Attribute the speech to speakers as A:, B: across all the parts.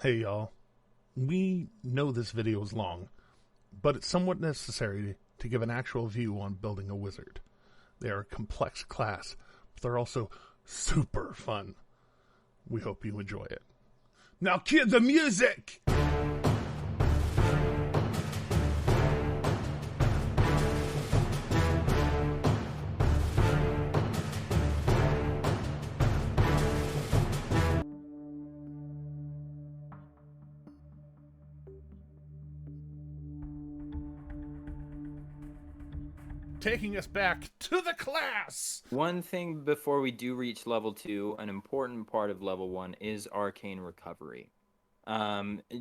A: Hey y'all, we know this video is long, but it's somewhat necessary to give an actual view on building a wizard. They are a complex class, but they're also super fun. We hope you enjoy it. Now cue the music! Taking us back to the class!
B: One thing before we do reach level 2, an important part of level 1 is arcane recovery.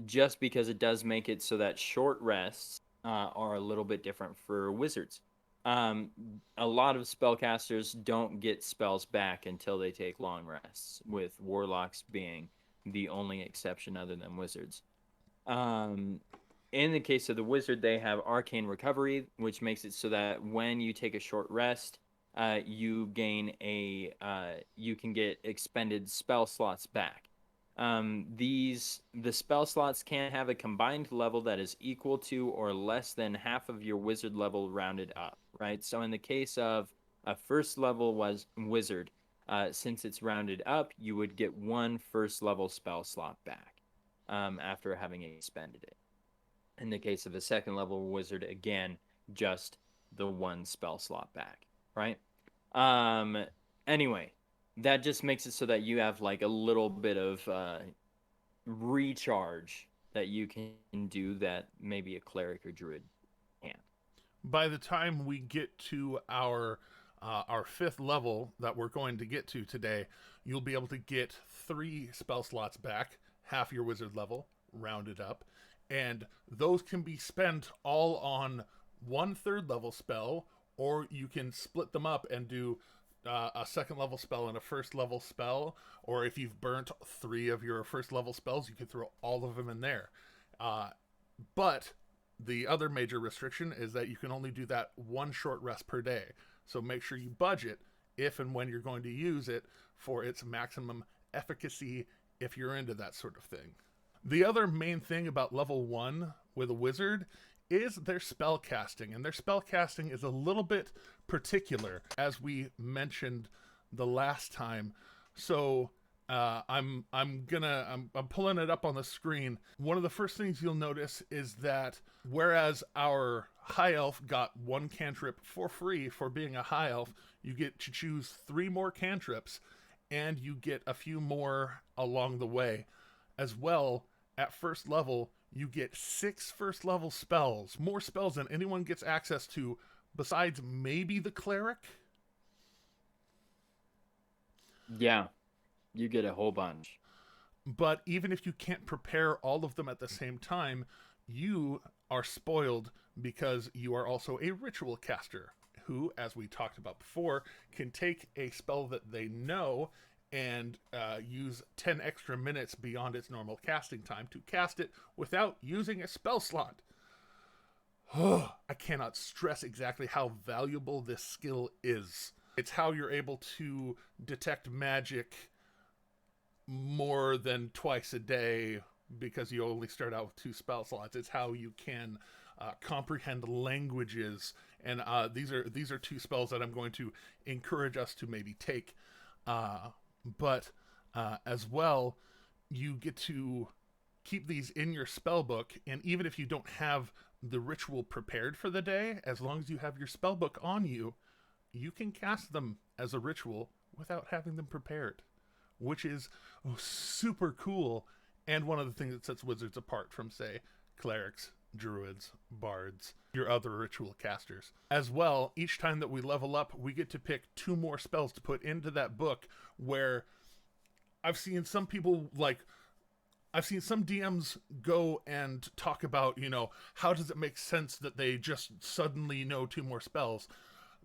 B: Just because it does make it so that short rests are a little bit different for wizards. A lot of spellcasters don't get spells back until they take long rests, with warlocks being the only exception other than wizards. In the case of the wizard, they have arcane recovery, which makes it so that when you take a short rest, you gain you can get expended spell slots back. The spell slots can have a combined level that is equal to or less than half of your wizard level rounded up, right? So in the case of a first level wizard, since it's rounded up, you would get one first level spell slot back after having expended it. In the case of a second level wizard, again, just the one spell slot back, right? Anyway, that just makes it so that you have like a little bit of recharge that you can do that maybe a cleric or druid can't.
A: By the time we get to our 5th level that we're going to get to today, you'll be able to get 3 spell slots back, half your wizard level, rounded up. And those can be spent all on one 3rd level spell, or you can split them up and do a 2nd level spell and a 1st level spell. Or if you've burnt 3 of your 1st level spells, you can throw all of them in there. But the other major restriction is that you can only do that one short rest per day. So make sure you budget if and when you're going to use it for its maximum efficacy if you're into that sort of thing. The other main thing about level 1 with a wizard is their spell casting, and their spell casting is a little bit particular, as we mentioned the last time. So I'm pulling it up on the screen. One of the first things you'll notice is that whereas our high elf got 1 cantrip for free for being a high elf, you get to choose 3 more cantrips, and you get a few more along the way. As well, at 1st level, you get 6 1st level spells. More spells than anyone gets access to besides maybe the cleric.
B: Yeah, you get a whole bunch.
A: But even if you can't prepare all of them at the same time, you are spoiled because you are also a ritual caster who, as we talked about before, can take a spell that they know and use 10 extra minutes beyond its normal casting time to cast it without using a spell slot. I cannot stress exactly how valuable this skill is. It's how you're able to detect magic more than twice a day because you only start out with 2 spell slots. It's how you can comprehend languages, and these are 2 spells that I'm going to encourage us to maybe take. But as well, you get to keep these in your spell book, and even if you don't have the ritual prepared for the day, as long as you have your spell book on you, you can cast them as a ritual without having them prepared, which is super cool, and one of the things that sets wizards apart from, say, clerics, druids, bards, your other ritual casters. As well, each time that we level up, we get to pick 2 more spells to put into that book, where I've seen some DMs go and talk about, how does it make sense that they just suddenly know 2 more spells?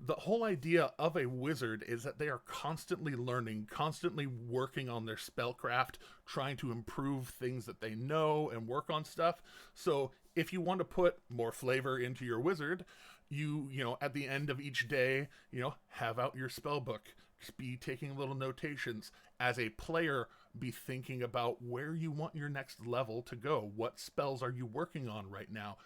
A: The whole idea of a wizard is that they are constantly learning, constantly working on their spellcraft, trying to improve things that they know and work on stuff. So if you want to put more flavor into your wizard, you at the end of each day, have out your spell book. Just be taking little notations. As a player, be thinking about where you want your next level to go. What spells are you working on right now?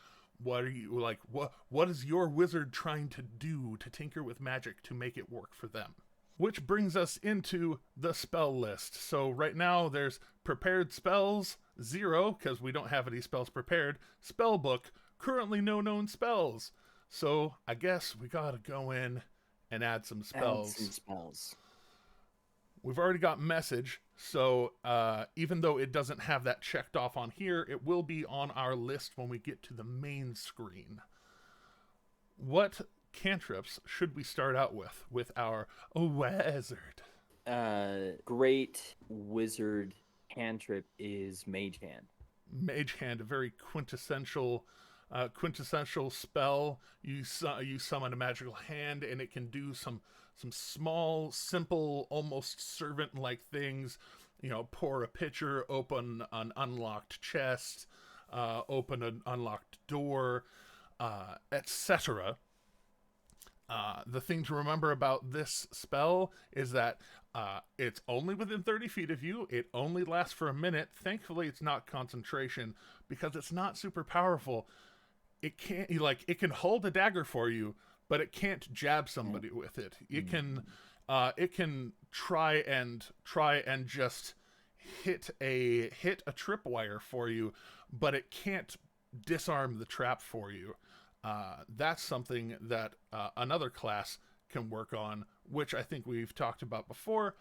A: What are you like? What is your wizard trying to do to tinker with magic to make it work for them? Which brings us into the spell list. So right now there's prepared spells, 0, because we don't have any spells prepared. Spell book, currently no known spells. So I guess we gotta go in and add some spells. We've already got message, so even though it doesn't have that checked off on here, it will be on our list when we get to the main screen. What cantrips should we start out with our wizard?
B: Great wizard cantrip is Mage Hand.
A: Mage Hand, a very quintessential spell. You summon a magical hand, and it can do some small, simple, almost servant-like things. You know, pour a pitcher, open an unlocked chest, open an unlocked door, etc. The thing to remember about this spell is that it's only within 30 feet of you. It only lasts for a minute. Thankfully, it's not concentration, because it's not super powerful. It can't, it can hold a dagger for you, but it can't jab somebody with it. It can try and just hit a tripwire for you, but it can't disarm the trap for you. That's something that another class can work on, which I think we've talked about before,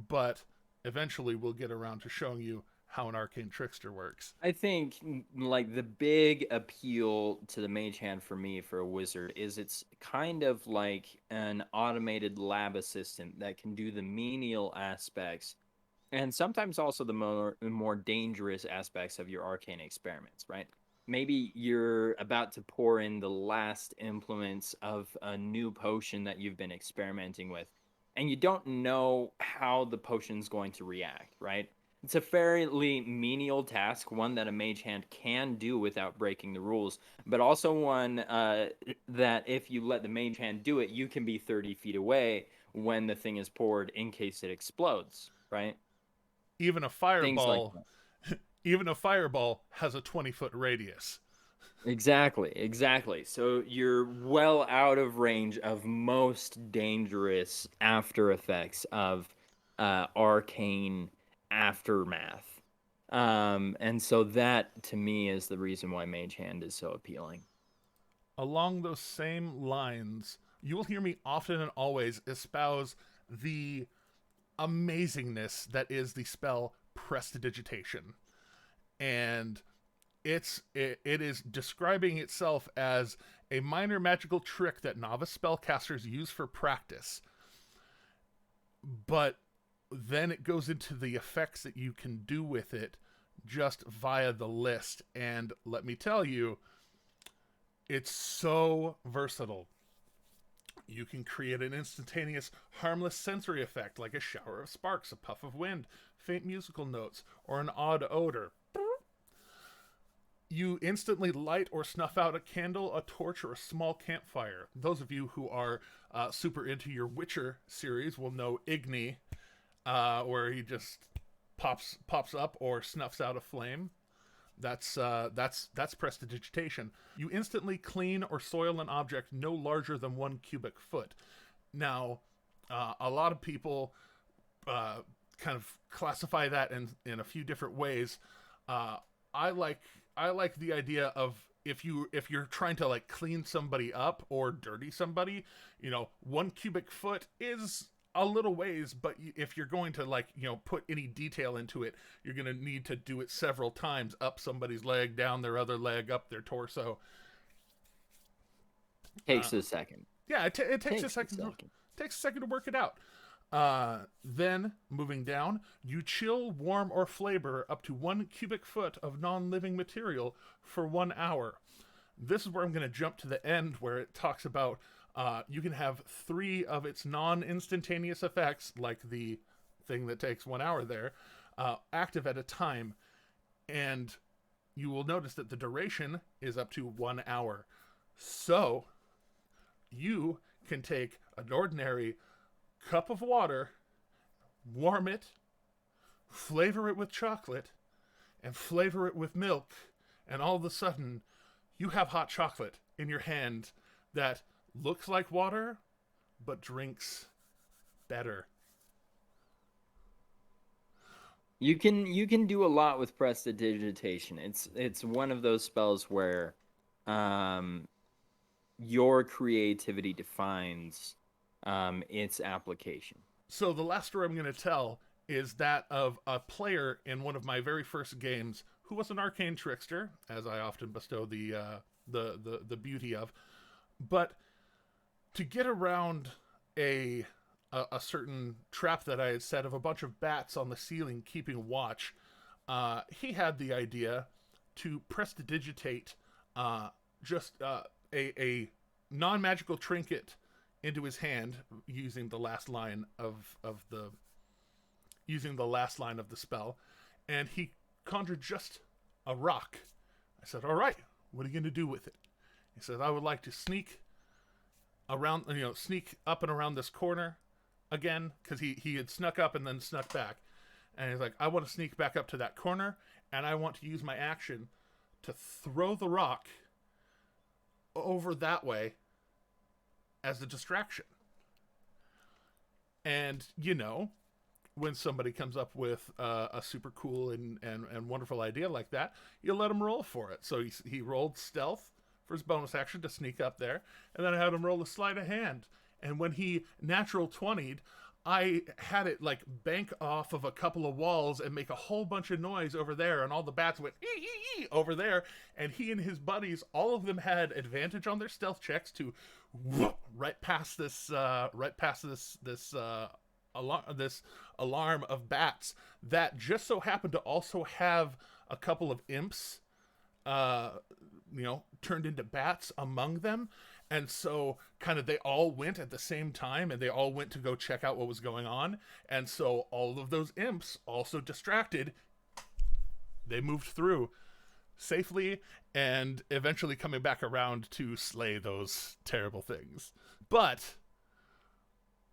A: but eventually we'll get around to showing you how an arcane trickster works.
B: I think like the big appeal to the Mage Hand for me for a wizard is it's kind of like an automated lab assistant that can do the menial aspects and sometimes also the more dangerous aspects of your arcane experiments, right? Maybe you're about to pour in the last implements of a new potion that you've been experimenting with, and you don't know how the potion's going to react, right? It's a fairly menial task, one that a mage hand can do without breaking the rules, but also one that if you let the mage hand do it, you can be 30 feet away when the thing is poured in case it explodes, right?
A: Even a fireball, even a fireball has a 20-foot radius.
B: Exactly. So you're well out of range of most dangerous after effects of arcane aftermath. And so that, to me, is the reason why Mage Hand is so appealing.
A: Along those same lines, you will hear me often and always espouse the amazingness that is the spell Prestidigitation. And it is describing itself as a minor magical trick that novice spellcasters use for practice. But then it goes into the effects that you can do with it just via the list. And let me tell you, it's so versatile. You can create an instantaneous, harmless sensory effect like a shower of sparks, a puff of wind, faint musical notes, or an odd odor. You instantly light or snuff out a candle, a torch, or a small campfire. Those of you who are super into your Witcher series will know Igni, where he just pops up or snuffs out a flame. That's Prestidigitation. You instantly clean or soil an object no larger than 1 cubic foot. Now, a lot of people kind of classify that in a few different ways. I like the idea of if you're trying to like clean somebody up or dirty somebody, 1 cubic foot is a little ways, but if you're going to put any detail into it, you're going to need to do it several times, up somebody's leg, down their other leg, up their torso.
B: Takes a second.
A: Yeah, it takes a second. Takes a second to work it out. Then, moving down, you chill, warm, or flavor up to 1 cubic foot of non-living material for 1 hour. This is where I'm going to jump to the end where it talks about you can have 3 of its non-instantaneous effects, like the thing that takes 1 hour there, active at a time. And you will notice that the duration is up to 1 hour. So, you can take an ordinary cup of water, warm it, flavor it with chocolate, and flavor it with milk, and all of a sudden, you have hot chocolate in your hand that looks like water, but drinks better.
B: You can do a lot with prestidigitation. It's one of those spells where your creativity defines its application.
A: So the last story I'm going to tell is that of a player in one of my very first games who was an arcane trickster, as I often bestow the beauty of, but to get around a certain trap that I had set of a bunch of bats on the ceiling keeping watch, he had the idea to prestidigitate a non-magical trinket into his hand using the last line of the spell, and he conjured just a rock. I said, "All right, what are you going to do with it?" He said, "I would like to sneak up and around this corner again," because he had snuck up and then snuck back, and he's like, "I want to sneak back up to that corner, and I want to use my action to throw the rock over that way as a distraction." And when somebody comes up with a super cool and wonderful idea like that, you let him roll for it. So he rolled stealth for his bonus action to sneak up there, and then I had him roll a sleight of hand. And when he natural 20'd, I had it like bank off of a couple of walls and make a whole bunch of noise over there, and all the bats went ee, ee, ee, over there. And he and his buddies, all of them had advantage on their stealth checks to whoop, right past this alarm of bats that just so happened to also have a couple of imps, turned into bats among them. And so kind of they all went at the same time, and they all went to go check out what was going on. And so all of those imps, also distracted, they moved through safely and eventually coming back around to slay those terrible things. But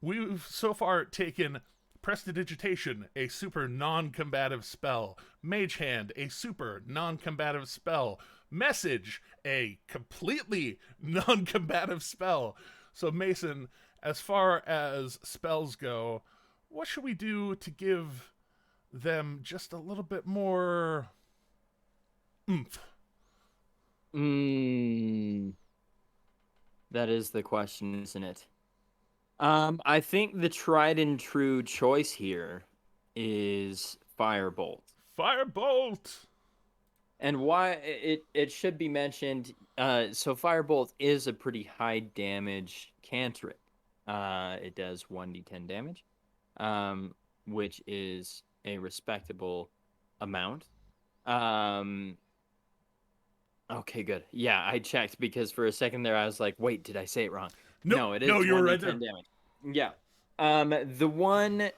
A: we've so far taken Prestidigitation, a super non-combative spell. Mage Hand, a super non-combative spell. Message, a completely non-combative spell. So Mason, as far as spells go, what should we do to give them just a little bit more oomph?
B: That is the question, isn't it? I think the tried and true choice here is Firebolt.
A: Firebolt!
B: And why it should be mentioned, so Firebolt is a pretty high damage cantrip. It does 1d10 damage, which is a respectable amount. Okay, good. Yeah, I checked because for a second there I was like, wait, did I say it wrong? No, it is.
A: No, you were right there.
B: Damage. Yeah. The one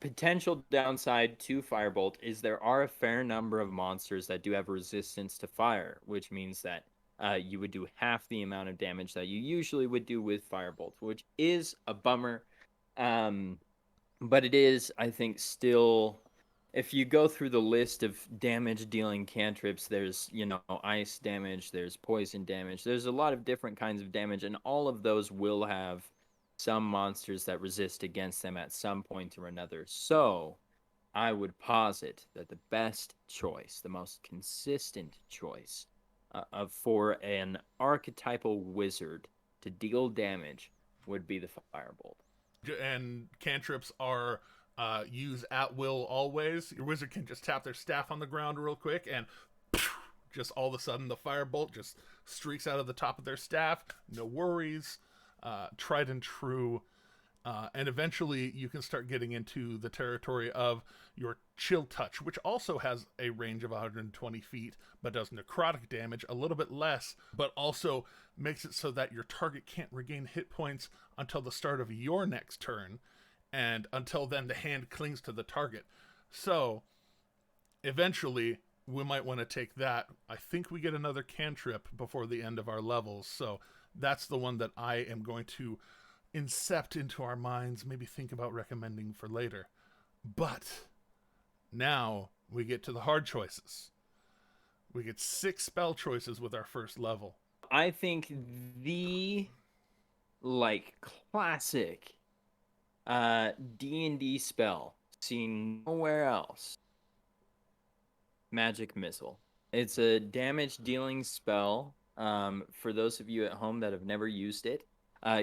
B: potential downside to Firebolt is there are a fair number of monsters that do have resistance to fire, which means that you would do half the amount of damage that you usually would do with Firebolt, which is a bummer. But it is, I think, still, if you go through the list of damage dealing cantrips, there's, ice damage, there's poison damage, there's a lot of different kinds of damage, and all of those will have some monsters that resist against them at some point or another. So I would posit that the best choice, the most consistent choice for an archetypal wizard to deal damage would be the Firebolt.
A: And cantrips are used at will always. Your wizard can just tap their staff on the ground real quick, and just all of a sudden the Firebolt just streaks out of the top of their staff. No worries. Tried and true. And eventually you can start getting into the territory of your Chill Touch, which also has a range of 120 feet, but does necrotic damage, a little bit less, but also makes it so that your target can't regain hit points until the start of your next turn, and until then the hand clings to the target. So eventually we might want to take that. I think we get another cantrip before the end of our levels, so that's the one that I am going to incept into our minds, maybe think about recommending for later. But Now we get to the hard choices. We get 6 spell choices with our first level.
B: I think the like classic D&D spell seen nowhere else. Magic Missile. It's a damage dealing spell. For those of you at home that have never used it,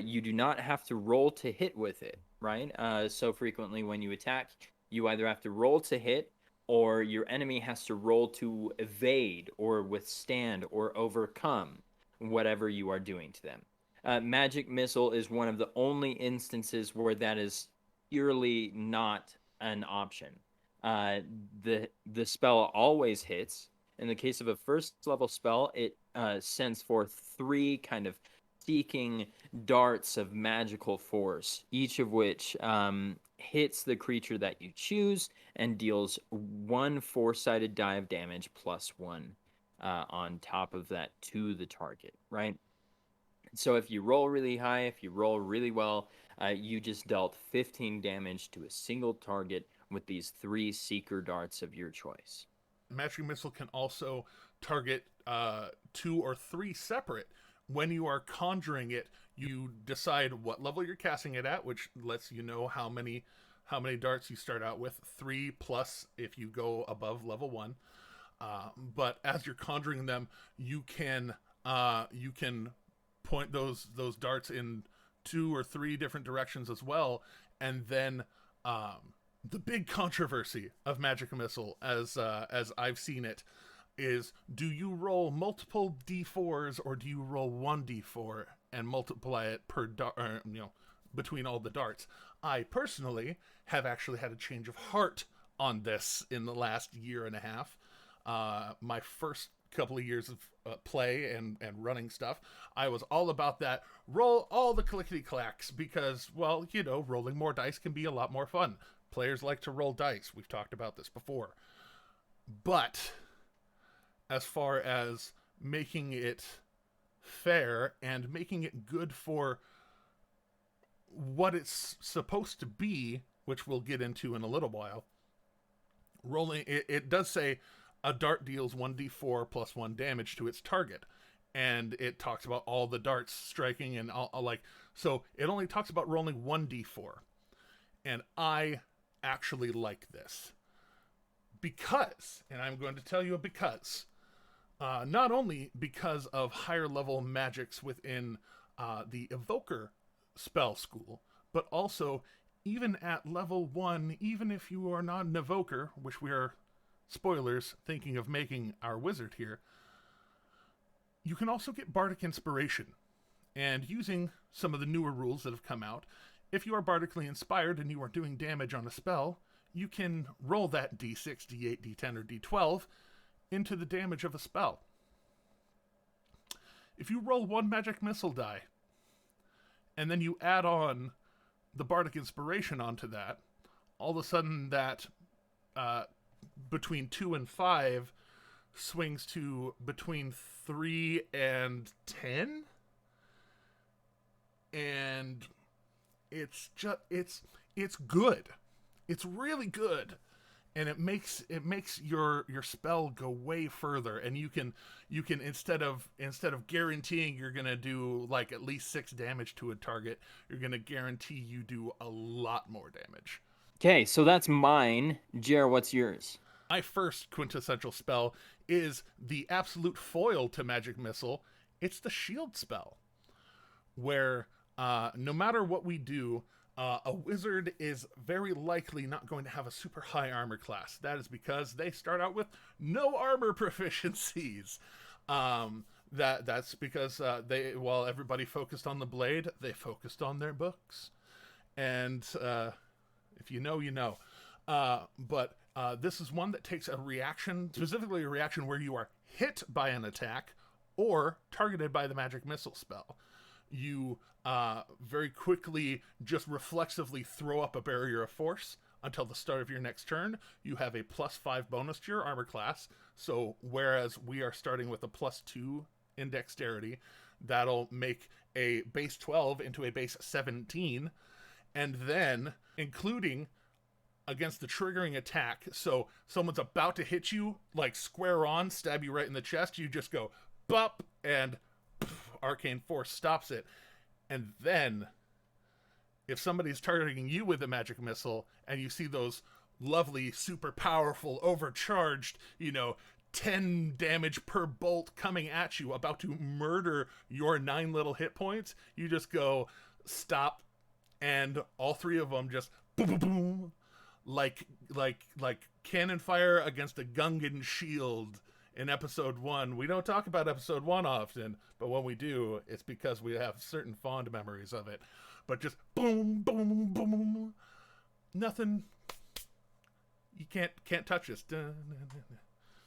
B: you do not have to roll to hit with it, right? So frequently when you attack, you either have to roll to hit or your enemy has to roll to evade or withstand or overcome whatever you are doing to them. Magic Missile is one of the only instances where that is purely not an option. Uh, the spell always hits. In the case of a first level spell, it sends forth 3 kind of seeking darts of magical force, each of which hits the creature that you choose and deals 1 4-sided die of damage plus 1 on top of that to the target, right? So if you roll really high, if you roll really well, you just dealt 15 damage to a single target with these 3 seeker darts of your choice.
A: Magic Missile can also target 2 or 3 separate. When you are conjuring it, you decide what level you're casting it at, which lets you know how many darts you start out with. 3 plus if you go above level 1. But as you're conjuring them, you can point those darts in 2 or 3 different directions as well, and then the big controversy of Magic Missile, as I've seen it, is do you roll multiple d4s or do you roll 1d4 and multiply it per between all the darts? I personally have actually had a change of heart on this in the last year and a half. My first couple of years of play and running stuff, I was all about that. Roll all the clickety-clacks because, well, rolling more dice can be a lot more fun. Players like to roll dice. We've talked about this before. But as far as making it fair and making it good for what it's supposed to be, which we'll get into in a little while, rolling it does say a dart deals 1d4 plus 1 damage to its target. And it talks about all the darts striking and all so it only talks about rolling 1d4. And I actually like this. Because, and I'm going to tell you a because, not only because of higher level magics within the Evoker spell school, but also even at level 1, even if you are not an Evoker, which we are, spoilers, thinking of making our wizard here, you can also get Bardic Inspiration. And using some of the newer rules that have come out, if you are Bardically inspired and you are doing damage on a spell, you can roll that d6, d8, d10, or d12 into the damage of a spell. If you roll 1 Magic Missile die, and then you add on the Bardic Inspiration onto that, all of a sudden that between 2 and 5 swings to between 3 and 10, and it's good. It's really good, and it makes your spell go way further. And you can instead of guaranteeing you're gonna do like at least 6 damage to a target, you're gonna guarantee you do a lot more damage.
B: Okay, so that's mine. Jer, what's yours?
A: My first quintessential spell is the absolute foil to Magic Missile. It's the shield spell, where no matter what we do, a wizard is very likely not going to have a super high armor class. That is because they start out with no armor proficiencies. That's because while everybody focused on the blade, they focused on their books. And if you know, you know. But this is one that takes a reaction, specifically a reaction where you are hit by an attack or targeted by the Magic Missile spell. You very quickly just reflexively throw up a barrier of force until the start of your next turn. You have a +5 bonus to your armor class. So whereas we are starting with a +2 in dexterity, that'll make a base 12 into a base 17. And then, including against the triggering attack. So someone's about to hit you, like square on, stab you right in the chest. You just go, bop, and arcane force stops it. And then, if somebody's targeting you with a magic missile, and you see those lovely, super powerful, overcharged, 10 damage per bolt coming at you, about to murder your 9 little hit points, you just go, stop, and all 3 of them just boom, boom, boom, like cannon fire against a Gungan shield in episode 1. We don't talk about episode 1 often, but when we do, it's because we have certain fond memories of it. But just boom, boom, boom, nothing. You can't touch this.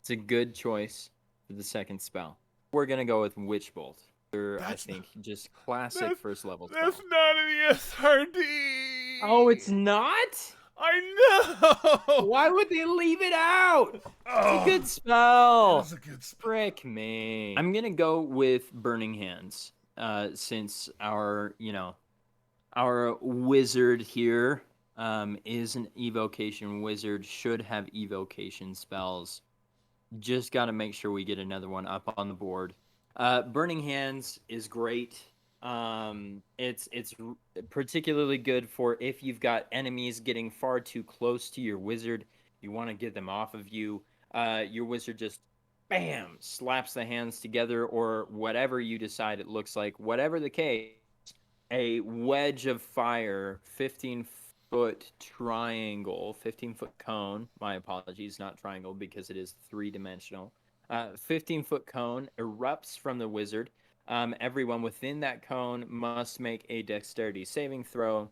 B: It's a good choice for the second spell. We're gonna go with Witch Bolt. I think just classic first level spell.
A: That's not an SRD.
B: Oh, it's not?
A: I know.
B: Why would they leave it out? It's a good spell.
A: It's a good spell.
B: Frick me. I'm gonna go with Burning Hands, since our wizard here is an evocation wizard, should have evocation spells. Just got to make sure we get another one up on the board. Burning Hands is great. It's particularly good for if you've got enemies getting far too close to your wizard. You want to get them off of you. Your wizard just, bam, slaps the hands together, or whatever you decide it looks like. Whatever the case, a wedge of fire, 15-foot triangle, 15-foot cone. My apologies, not triangle, because it is 3-dimensional. 15-foot cone erupts from the wizard. Everyone within that cone must make a dexterity saving throw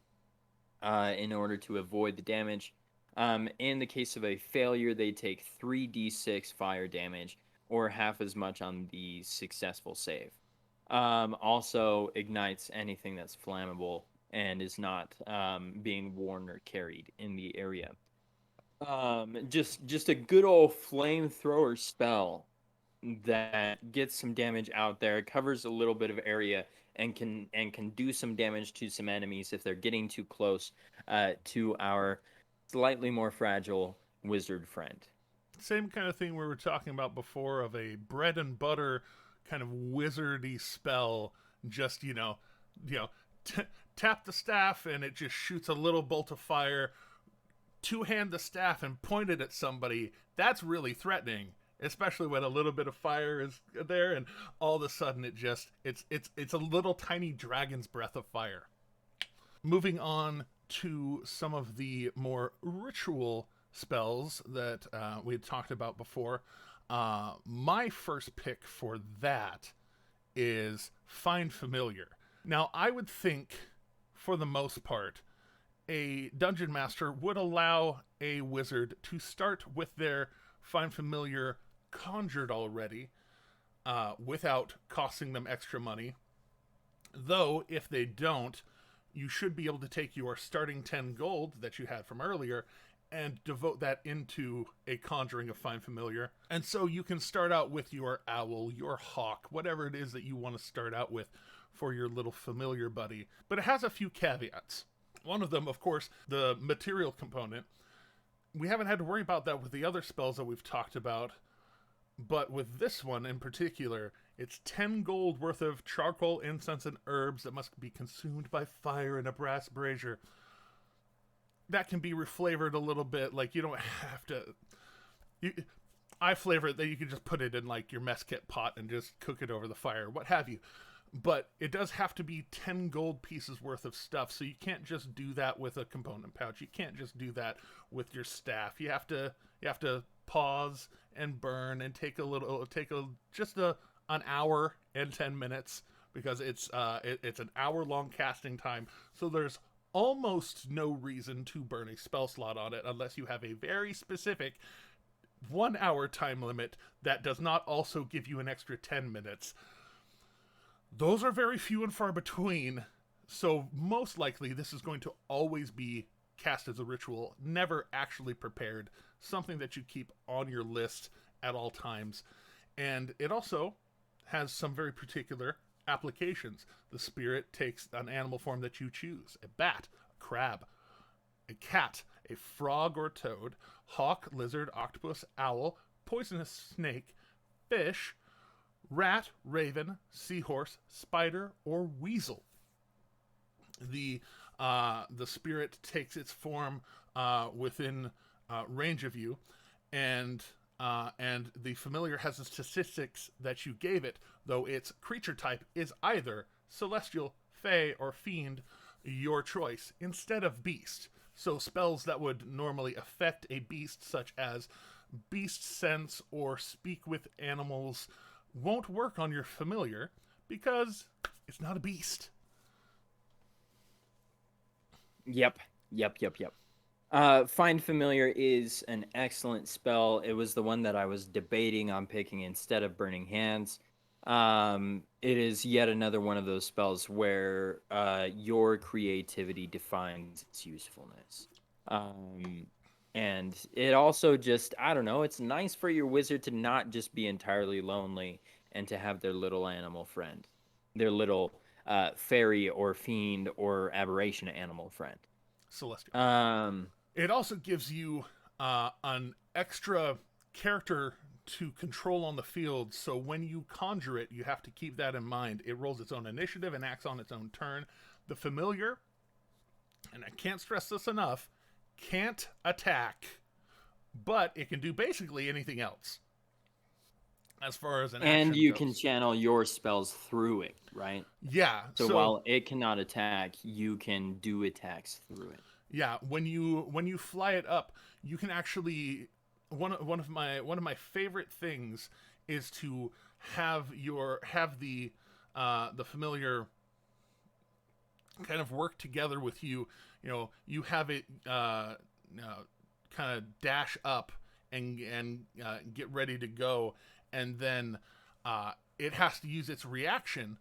B: in order to avoid the damage. In the case of a failure, they take 3d6 fire damage, or half as much on the successful save. Also ignites anything that's flammable and is not being worn or carried in the area. Just a good old flamethrower spell that gets some damage out there, covers a little bit of area, and can do some damage to some enemies if they're getting too close to our slightly more fragile wizard friend.
A: Same kind of thing we were talking about before, of a bread and butter kind of wizardy spell. Just tap the staff and it just shoots a little bolt of fire. Two-hand the staff and point it at somebody. That's really threatening, especially when a little bit of fire is there, and all of a sudden it's a little tiny dragon's breath of fire. Moving on to some of the more ritual spells that we had talked about before. My first pick for that is Find Familiar. Now, I would think, for the most part, a dungeon master would allow a wizard to start with their Find Familiar conjured already, without costing them extra money. Though, if they don't, you should be able to take your starting 10 gold that you had from earlier and devote that into a conjuring of Find Familiar. And so you can start out with your owl, your hawk, whatever it is that you want to start out with for your little familiar buddy. But it has a few caveats. One of them, of course, the material component. We haven't had to worry about that with the other spells that we've talked about, but with this one in particular, it's 10 gold worth of charcoal, incense, and herbs that must be consumed by fire in a brass brazier. That can be reflavored a little bit. Like, you don't have to... I flavor it that you can just put it in, like, your mess kit pot and just cook it over the fire, what have you. But it does have to be 10 gold pieces worth of stuff, so you can't just do that with a component pouch. You can't just do that with your staff. You have to pause and burn and take an hour and 10 minutes, because it's an hour-long casting time, so there's almost no reason to burn a spell slot on it unless you have a very specific 1 hour time limit that does not also give you an extra 10 minutes. Those are very few and far between, so most likely this is going to always be cast as a ritual, never actually prepared, something that you keep on your list at all times. And it also has some very particular applications. The spirit takes an animal form that you choose: a bat, a crab, a cat, a frog or toad, hawk, lizard, octopus, owl, poisonous snake, fish, rat, raven, seahorse, spider, or weasel. The spirit takes its form within range of you, and the familiar has the statistics that you gave it, though its creature type is either celestial, fey, or fiend, your choice, instead of beast. So spells that would normally affect a beast, such as beast sense or speak with animals, won't work on your familiar because it's not a beast.
B: Yep. Find Familiar is an excellent spell. It was the one that I was debating on picking instead of Burning Hands. It is yet another one of those spells where your creativity defines its usefulness. And it also just, I don't know, it's nice for your wizard to not just be entirely lonely and to have their little animal friend, their little fairy or fiend or aberration animal friend.
A: Celestial. It also gives you an extra character to control on the field, so when you conjure it, you have to keep that in mind. It rolls its own initiative and acts on its own turn. The familiar, and I can't stress this enough, can't attack, but it can do basically anything else as far as an action
B: And you
A: goes.
B: can channel your spells through it, right?
A: Yeah.
B: So while it cannot attack, you can do attacks through it.
A: Yeah, when you fly it up, you can actually one of my favorite things is to have the familiar kind of work together with you. You know, you have it kind of dash up and get ready to go, and then it has to use its reaction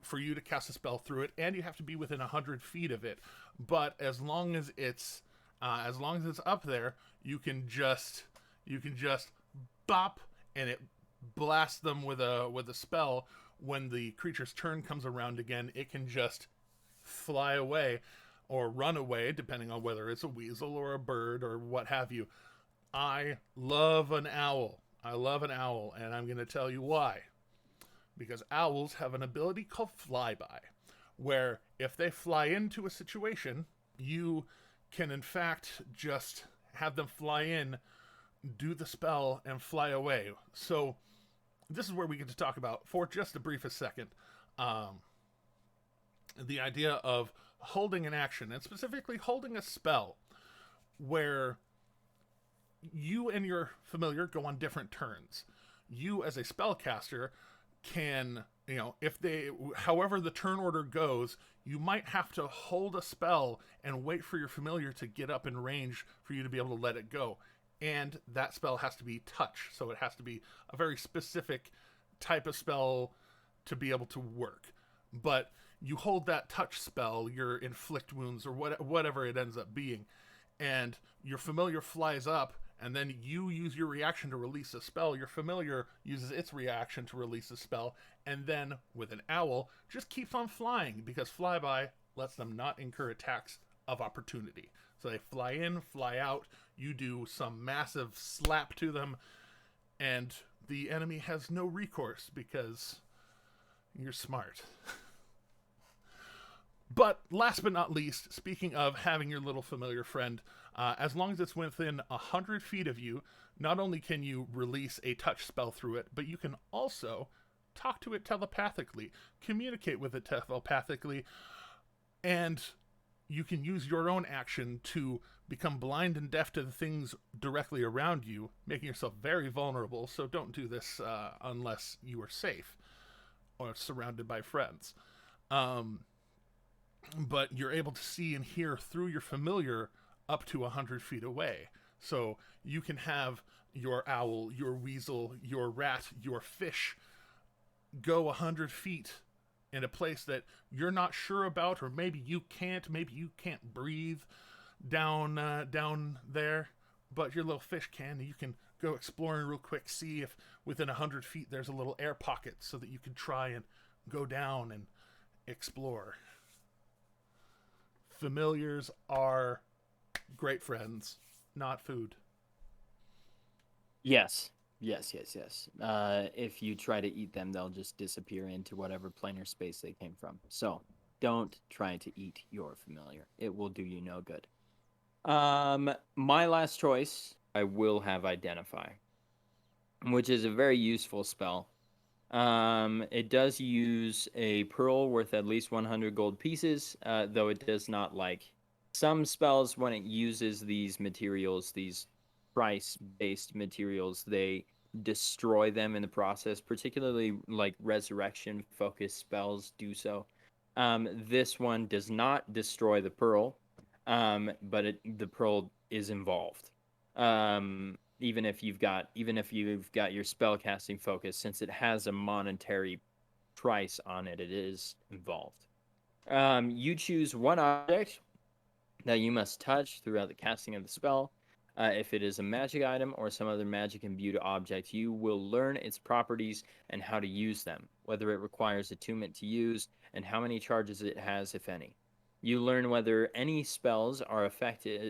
A: for you to cast a spell through it, and you have to be within 100 feet of it. But as long as it's up there, you can just bop, and it blasts them with a spell. When the creature's turn comes around again, it can just fly away or run away, depending on whether it's a weasel or a bird or what have you. I love an owl. And I'm going to tell you why. Because owls have an ability called flyby, where if they fly into a situation, you can in fact just have them fly in, do the spell, and fly away. So this is where we get to talk about, for just the briefest second, the idea of holding an action, and specifically holding a spell, where you and your familiar go on different turns. You, as a spellcaster, can, however the turn order goes, you might have to hold a spell and wait for your familiar to get up in range for you to be able to let it go. And that spell has to be touch, so it has to be a very specific type of spell to be able to work. But you hold that touch spell, your inflict wounds, or whatever it ends up being, and your familiar flies up, and then you use your reaction to release a spell. Your familiar uses its reaction to release a spell, and then with an owl, just keeps on flying, because flyby lets them not incur attacks of opportunity. So they fly in, fly out, you do some massive slap to them, and the enemy has no recourse because you're smart. But last but not least, speaking of having your little familiar friend, as long as it's within 100 feet of you, not only can you release a touch spell through it, but you can also talk to it telepathically, communicate with it telepathically, and you can use your own action to become blind and deaf to the things directly around you, making yourself very vulnerable. So don't do this unless you are safe or surrounded by friends. But you're able to see and hear through your familiar up to 100 feet away. So you can have your owl, your weasel, your rat, your fish go 100 feet in a place that you're not sure about, or maybe you can't breathe down there, but your little fish can. You can go exploring real quick, see if within 100 feet there's a little air pocket so that you can try and go down and explore. Familiars are great friends, not food.
B: Yes. Yes, yes, yes. If you try to eat them, they'll just disappear into whatever planar space they came from. So don't try to eat your familiar. It will do you no good. My last choice, I will have Identify, which is a very useful spell. It does use a pearl worth at least 100 gold pieces, though it does not like some spells when it uses these materials, these price-based materials, they destroy them in the process, particularly like resurrection-focused spells do so. This one does not destroy the pearl, but the pearl is involved. Even if you've got your spell casting focus, since it has a monetary price on it, it is involved. You choose one object that you must touch throughout the casting of the spell. If it is a magic item or some other magic imbued object, you will learn its properties and how to use them, whether it requires attunement to use, and how many charges it has, if any. You learn whether any spells are affecting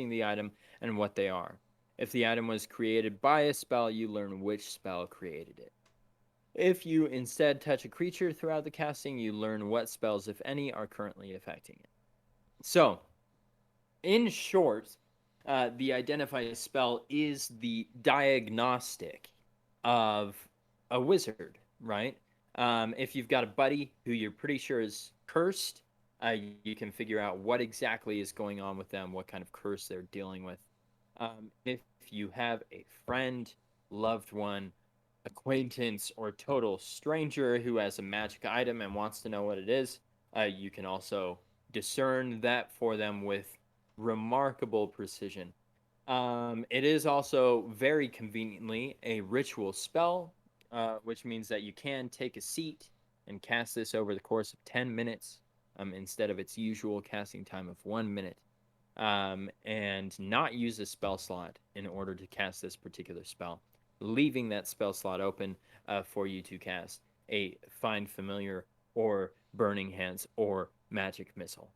B: the item and what they are. If the item was created by a spell, you learn which spell created it. If you instead touch a creature throughout the casting, you learn what spells, if any, are currently affecting it. So, in short, the Identify spell is the diagnostic of a wizard, right? If you've got a buddy who you're pretty sure is cursed, you can figure out what exactly is going on with them, what kind of curse they're dealing with. If you have a friend, loved one, acquaintance, or total stranger who has a magic item and wants to know what it is, you can also discern that for them with remarkable precision. It is also very conveniently a ritual spell, which means that you can take a seat and cast this over the course of 10 minutes instead of its usual casting time of 1 minute, and not use a spell slot in order to cast this particular spell, leaving that spell slot open for you to cast a Find Familiar or Burning Hands or Magic Missile.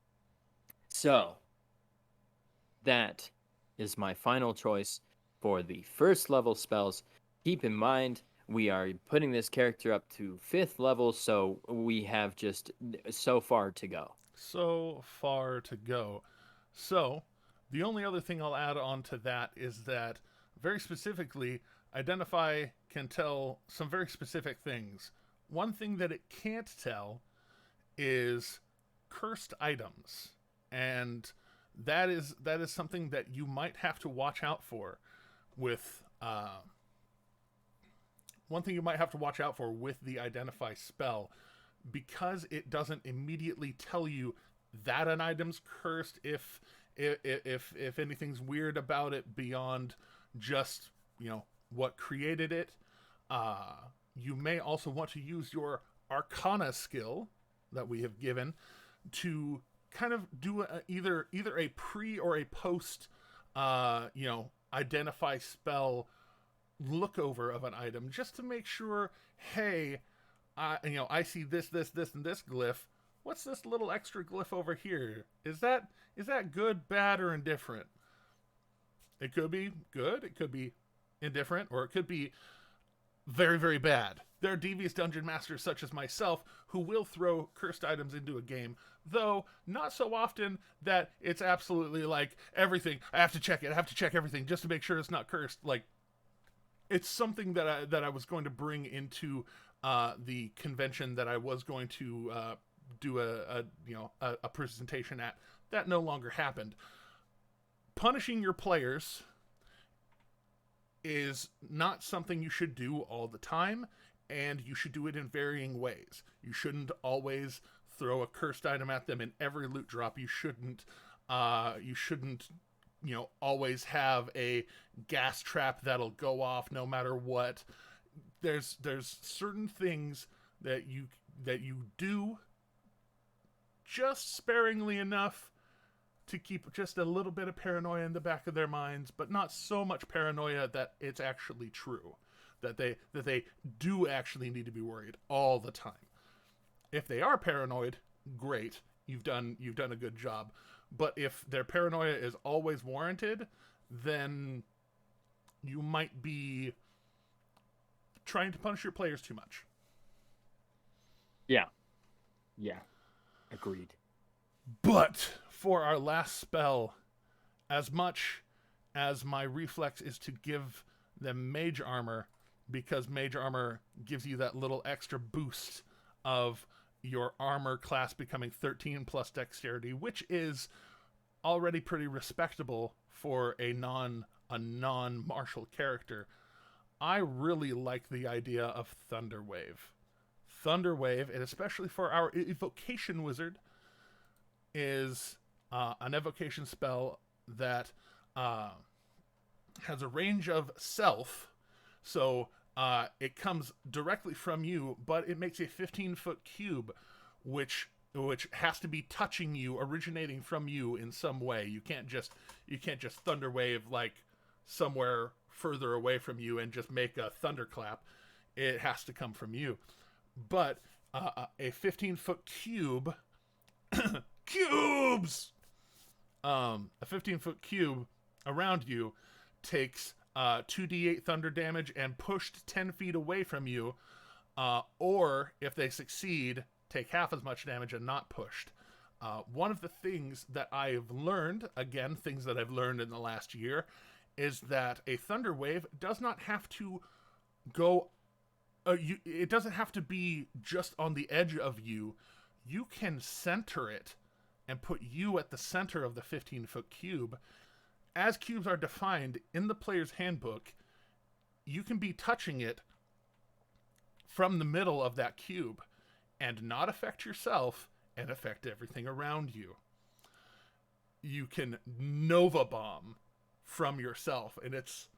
B: So, that is my final choice for the first level spells. Keep in mind, we are putting this character up to 5th level, so we have just so far to go.
A: So far to go. So, the only other thing I'll add on to that is that, very specifically, Identify can tell some very specific things. One thing that it can't tell is cursed items. And that is something that you might have to watch out for with one thing you might have to watch out for with the Identify spell, because it doesn't immediately tell you that an item's cursed if anything's weird about it beyond just, what created it. You may also want to use your Arcana skill that we have given to kind of do either a pre or a post Identify spell look over of an item, just to make sure, hey, I see this, and this glyph. What's this little extra glyph over here? Is that good, bad, or indifferent? It could be good, it could be indifferent, or it could be very, very bad. There are devious dungeon masters such as myself who will throw cursed items into a game, though not so often that it's absolutely like everything. I have to check it. I have to check everything just to make sure it's not cursed. Like, it's something that I was going to bring into the convention that I was going to do a presentation at. That no longer happened. Punishing your players is not something you should do all the time, and you should do it in varying ways. You shouldn't always throw a cursed item at them in every loot drop. You shouldn't always have a gas trap that'll go off no matter what. There's certain things that you do just sparingly enough to keep just a little bit of paranoia in the back of their minds, but not so much paranoia that it's actually true, that they do actually need to be worried all the time. If they are paranoid, great, you've done a good job. But if their paranoia is always warranted, then you might be trying to punish your players too much.
B: Yeah. Yeah. Agreed.
A: But for our last spell, as much as my reflex is to give them mage armor, because mage armor gives you that little extra boost of your armor class becoming 13 plus dexterity, which is already pretty respectable for a non martial character. I really like the idea of Thunderwave. Thunderwave, and especially for our evocation wizard, is an evocation spell that has a range of self. So it comes directly from you, but it makes a 15-foot cube, which has to be touching you, originating from you in some way. You can't just thunderwave like somewhere further away from you and just make a thunderclap. It has to come from you. But a 15-foot cube, cubes. A 15-foot cube around you takes 2d8 thunder damage and pushed 10 feet away from you, or if they succeed, take half as much damage and not pushed. One of the things that I've learned, again, things that I've learned in the last year, is that a thunder wave does not have to go. It doesn't have to be just on the edge of you. You can center it and put you at the center of the 15-foot cube. As cubes are defined in the player's handbook, you can be touching it from the middle of that cube and not affect yourself and affect everything around you. You can Nova Bomb from yourself, and it's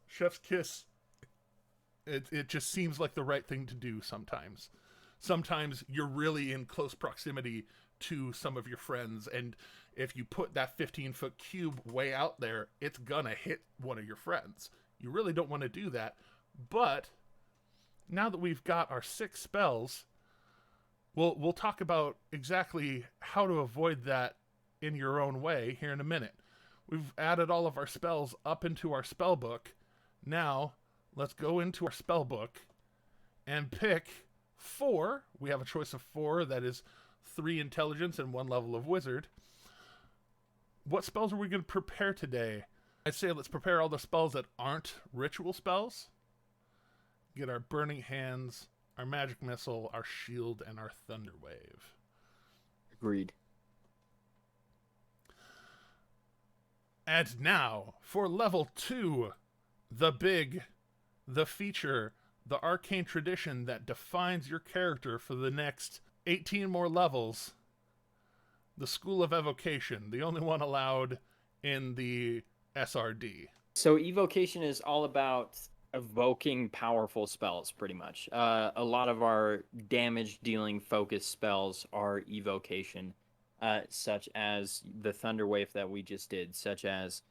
A: chef's kiss. It just seems like the right thing to do sometimes. Sometimes you're really in close proximity to some of your friends, and if you put that 15-foot cube way out there, it's gonna hit one of your friends. You really don't want to do that, but now that we've got our 6 spells, we'll talk about exactly how to avoid that in your own way here in a minute. We've added all of our spells up into our spell book. Now, let's go into our spell book and pick 4. We have a choice of 4, that is 3 intelligence and 1 level of wizard. What spells are we going to prepare today? I'd say let's prepare all the spells that aren't ritual spells. Get our Burning Hands, our Magic Missile, our Shield, and our Thunder Wave.
B: Agreed.
A: And now, for level 2, the feature, the arcane tradition that defines your character for the next 18 more levels, the School of Evocation, the only one allowed in the SRD.
B: So evocation is all about evoking powerful spells, pretty much. A lot of our damage dealing focused spells are evocation, such as the Thunder Wave that we just did, such as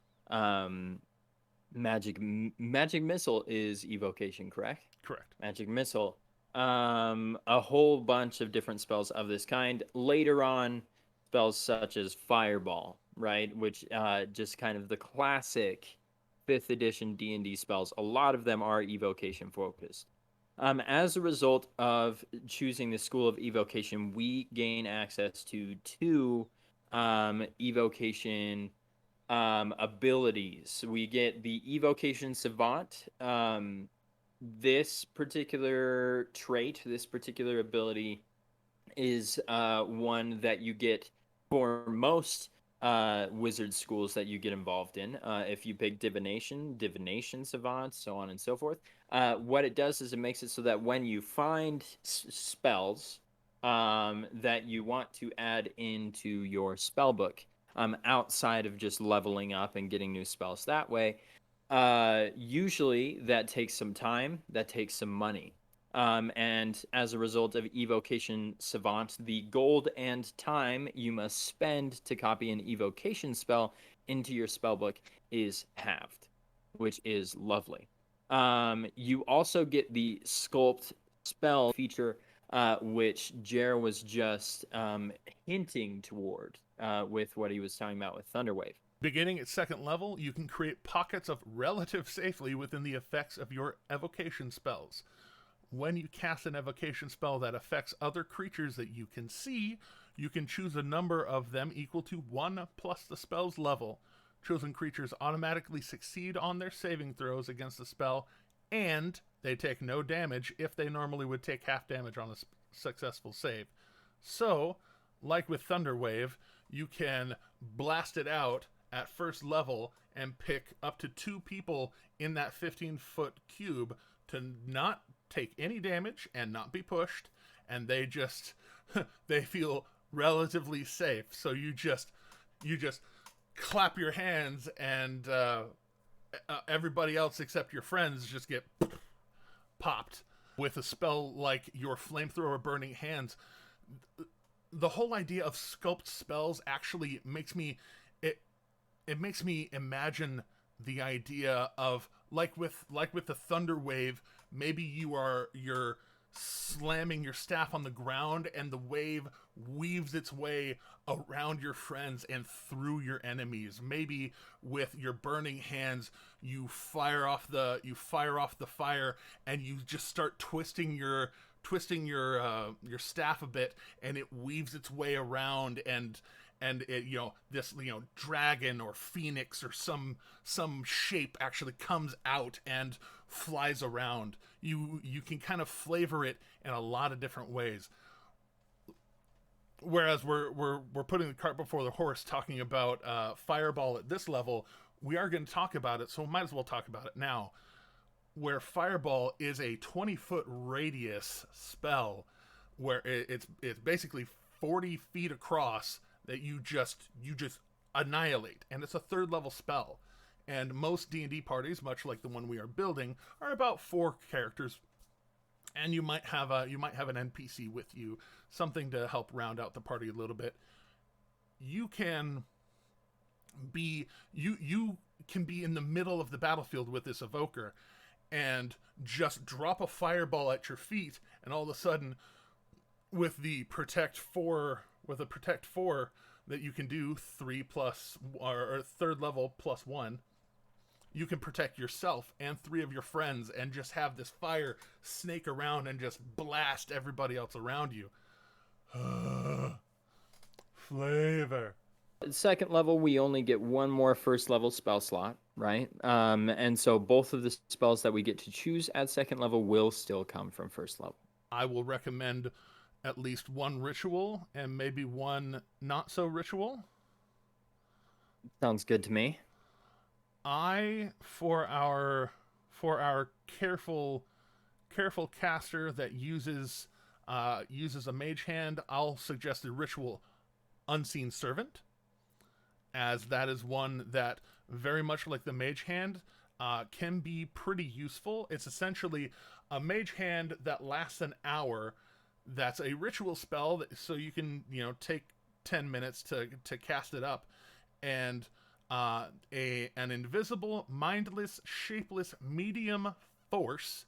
B: Magic Missile is evocation, correct?
A: Correct.
B: Magic Missile. A whole bunch of different spells of this kind. Later on, spells such as Fireball, right? Which just kind of the classic 5th edition D&D spells. A lot of them are evocation focused. As a result of choosing the School of Evocation, we gain access to 2 evocation abilities. We get the Evocation Savant. This particular trait, this particular ability is one that you get for most wizard schools that you get involved in. If you pick divination savant, so on and so forth. What it does is it makes it so that when you find spells that you want to add into your spell book, outside of just leveling up and getting new spells that way, usually that takes some time, that takes some money. And as a result of Evocation Savant, the gold and time you must spend to copy an evocation spell into your spellbook is halved, which is lovely. You also get the Sculpt spell feature, which Jer was just hinting toward with what he was talking about with Thunderwave.
A: Beginning at second level, you can create pockets of relative safety within the effects of your evocation spells. When you cast an evocation spell that affects other creatures that you can see, you can choose a number of them equal to 1 plus the spell's level. Chosen creatures automatically succeed on their saving throws against the spell, and they take no damage if they normally would take half damage on a successful save. So, like with Thunderwave, you can blast it out at first level and pick up to 2 people in that 15-foot cube to not take any damage and not be pushed, and they just they feel relatively safe. So you just clap your hands, and everybody else except your friends just get popped. With a spell like your Flamethrower Burning Hands, the whole idea of sculpt spells actually makes me it makes me imagine the idea of like with the Thunder Wave, maybe you're slamming your staff on the ground and the wave weaves its way around your friends and through your enemies. Maybe with your Burning Hands, you fire off the fire and you just start twisting your staff a bit, and it weaves its way around, and it, this dragon or phoenix or some shape actually comes out and flies around. You can kind of flavor it in a lot of different ways. Whereas we're putting the cart before the horse, talking about Fireball at this level. We are going to talk about it, so we might as well talk about it now. Where Fireball is a 20-foot radius spell, where it's basically 40 feet across, that you just annihilate, and it's a 3rd level spell. And most D&D parties, much like the one we are building, are about 4 characters, and you might have an NPC with you, something to help round out the party a little bit. You can be in the middle of the battlefield with this evoker and just drop a fireball at your feet, and all of a sudden, with the Protect 4 that you can do 3 plus or 3rd level plus 1, you can protect yourself and 3 of your friends and just have this fire snake around and just blast everybody else around you. Flavor.
B: At 2nd level, we only get 1 more 1st level spell slot, right? And so both of the spells that we get to choose at 2nd level will still come from 1st level.
A: I will recommend at least 1 ritual and maybe 1 not so ritual.
B: Sounds good to me.
A: For our careful caster that uses a mage hand, I'll suggest the ritual Unseen Servant, as that is one that, very much like the mage hand, can be pretty useful. It's essentially a mage hand that lasts an hour. That's a ritual spell, so you can take 10 minutes to cast it up, and an invisible, mindless, shapeless medium force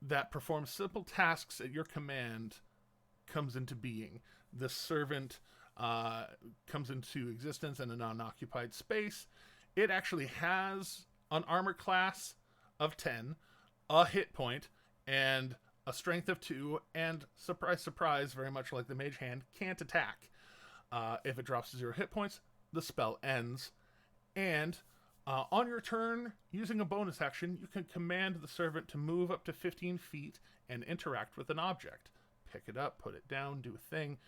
A: that performs simple tasks at your command comes into being. The servant comes into existence in an unoccupied space. It actually has an armor class of 10, a hit point, and a strength of 2, and surprise, surprise, very much like the mage hand, can't attack. If it drops to 0 hit points, the spell ends. And on your turn, using a bonus action, you can command the servant to move up to 15 feet and interact with an object. Pick it up, put it down, do a thing.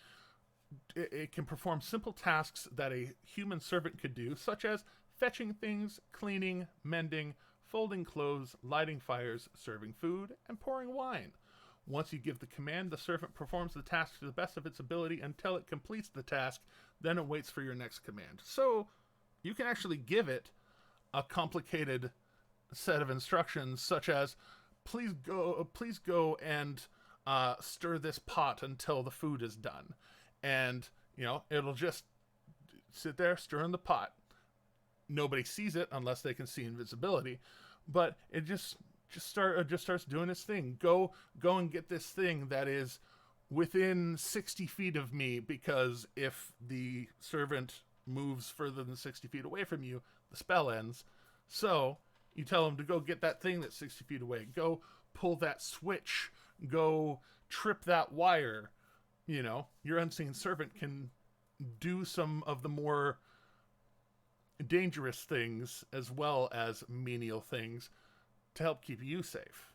A: It can perform simple tasks that a human servant could do, such as fetching things, cleaning, mending, folding clothes, lighting fires, serving food, and pouring wine. Once you give the command, the servant performs the task to the best of its ability until it completes the task, then it waits for your next command. So you can actually give it a complicated set of instructions, such as, please go and stir this pot until the food is done. And, it'll just sit there stirring the pot. Nobody sees it unless they can see invisibility, but it just starts doing its thing. Go and get this thing that is within 60 feet of me, because if the servant moves further than 60 feet away from you, the spell ends. So you tell him to go get that thing that's 60 feet away. Go pull that switch. Go trip that wire. You know, your unseen servant can do some of the more dangerous things as well as menial things to help keep you safe.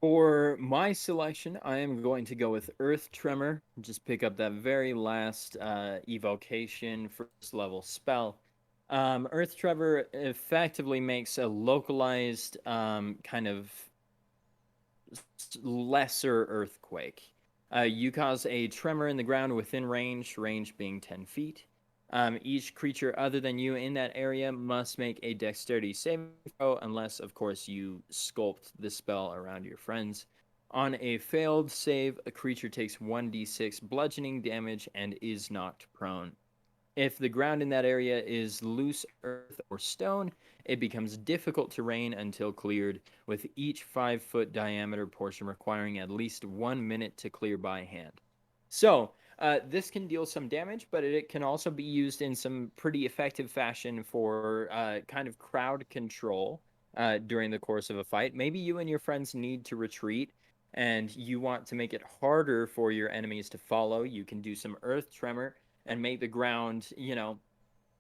B: For my selection, I am going to go with Earth Tremor. Just pick up that very last evocation first level spell. Earth Tremor effectively makes a localized kind of lesser earthquake. You cause a tremor in the ground within range being 10 feet. Each creature other than you in that area must make a dexterity saving throw, unless, of course, you sculpt the spell around your friends. On a failed save, a creature takes 1d6 bludgeoning damage and is knocked prone. If the ground in that area is loose earth or stone, it becomes difficult terrain until cleared, with each 5-foot diameter portion requiring at least 1 minute to clear by hand. So, this can deal some damage, but it can also be used in some pretty effective fashion for kind of crowd control during the course of a fight. Maybe you and your friends need to retreat and you want to make it harder for your enemies to follow. You can do some earth tremor and make the ground,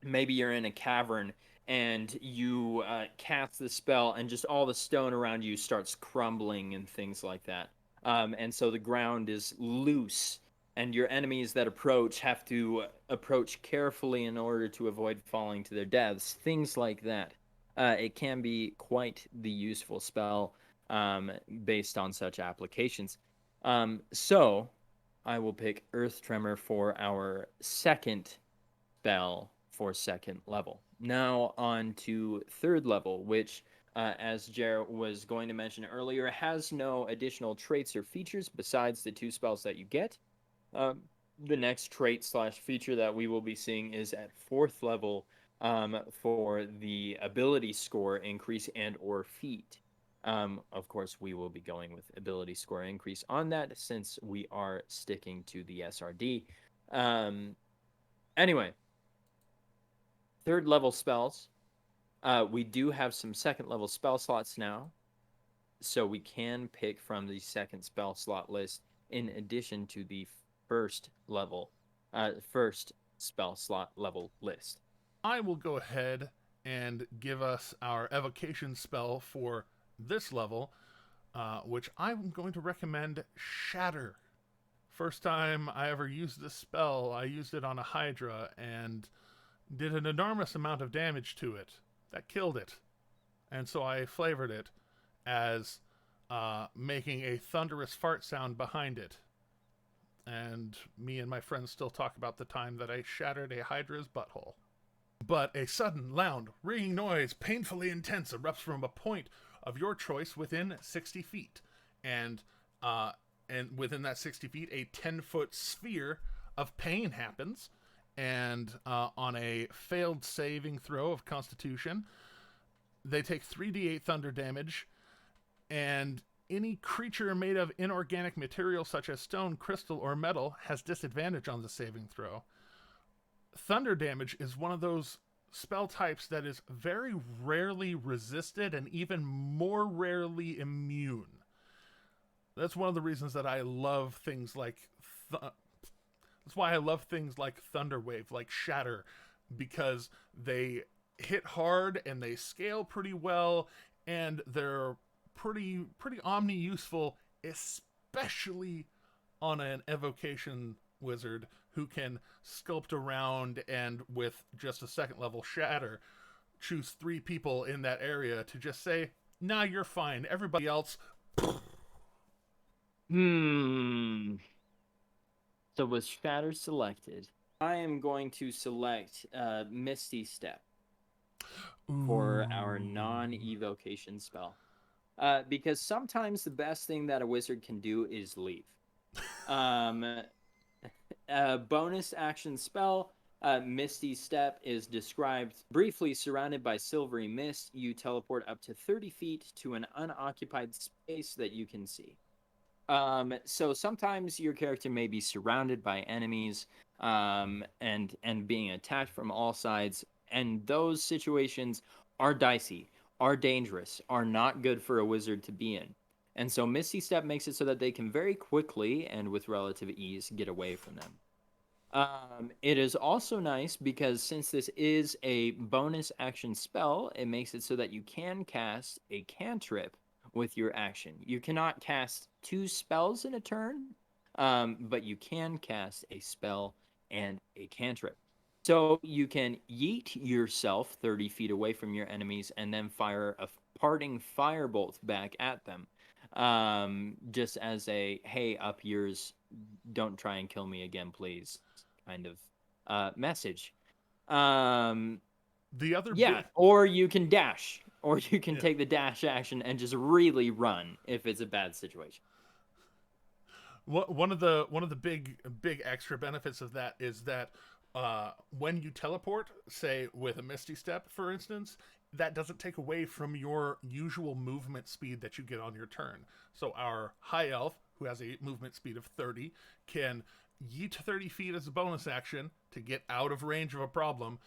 B: maybe you're in a cavern and you cast the spell and just all the stone around you starts crumbling and things like that. And so the ground is loose and your enemies that approach have to approach carefully in order to avoid falling to their deaths, things like that. It can be quite the useful spell based on such applications. So I will pick Earth Tremor for our second spell for second level. Now on to third level, which, as Jer was going to mention earlier, has no additional traits or features besides the 2 spells that you get. The next trait / feature that we will be seeing is at 4th level for the ability score increase and or feat. Of course, we will be going with ability score increase on that since we are sticking to the SRD. Anyway, 3rd level spells. We do have some 2nd level spell slots now, so we can pick from the 2nd spell slot list in addition to the first spell slot level list.
A: I will go ahead and give us our evocation spell for this level, which I'm going to recommend Shatter. First time I ever used this spell, I used it on a Hydra and did an enormous amount of damage to it. That killed it. And so I flavored it as making a thunderous fart sound behind it. And me and my friends still talk about the time that I shattered a Hydra's butthole. But a sudden, loud, ringing noise, painfully intense, erupts from a point of your choice within 60 feet. And within that 60 feet, a 10-foot sphere of pain happens. And on a failed saving throw of Constitution, they take 3d8 thunder damage. And any creature made of inorganic material such as stone, crystal, or metal has disadvantage on the saving throw. Thunder damage is one of those spell types that is very rarely resisted and even more rarely immune. That's one of the reasons that I love things like that's why I love things like Thunderwave, like Shatter, because they hit hard and they scale pretty well, and they're pretty omni useful, especially on an evocation wizard who can sculpt around and with just a 2nd level Shatter choose 3 people in that area to just say, nah, you're fine, everybody else.
B: So with Shatter selected, I am going to select Misty Step for our non-evocation spell. Because sometimes the best thing that a wizard can do is leave. A bonus action spell, Misty Step, is described briefly surrounded by silvery mist. You teleport up to 30 feet to an unoccupied space that you can see. So sometimes your character may be surrounded by enemies, and being attacked from all sides, and those situations are dicey, are dangerous, are not good for a wizard to be in. And so Misty Step makes it so that they can very quickly and with relative ease get away from them. It is also nice because since this is a bonus action spell, it makes it so that you can cast a cantrip with your action. You cannot cast 2 spells in a turn, but you can cast a spell and a cantrip. So you can yeet yourself 30 feet away from your enemies and then fire a parting firebolt back at them. Just as a, hey, up yours, don't try and kill me again, please, kind of message.
A: The other
B: Yeah,
A: big
B: or you can dash, or you can take the dash action and just really run if it's a bad situation.
A: one of the big extra benefits of that is that when you teleport, say with a Misty Step, for instance, that doesn't take away from your usual movement speed that you get on your turn. So our high elf, who has a movement speed of 30, can yeet 30 feet as a bonus action to get out of range of a problem,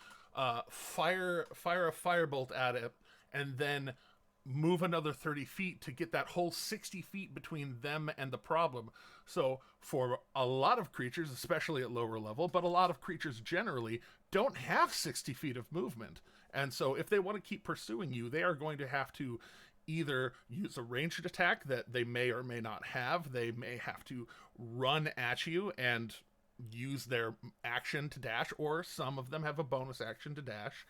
A: fire a firebolt at it, and then move another 30 feet to get that whole 60 feet between them and the problem. So for a lot of creatures, especially at lower level, but a lot of creatures generally don't have 60 feet of movement. And so if they want to keep pursuing you, they are going to have to either use a ranged attack that they may or may not have. They may have to run at you and use their action to dash, or some of them have a bonus action to dash.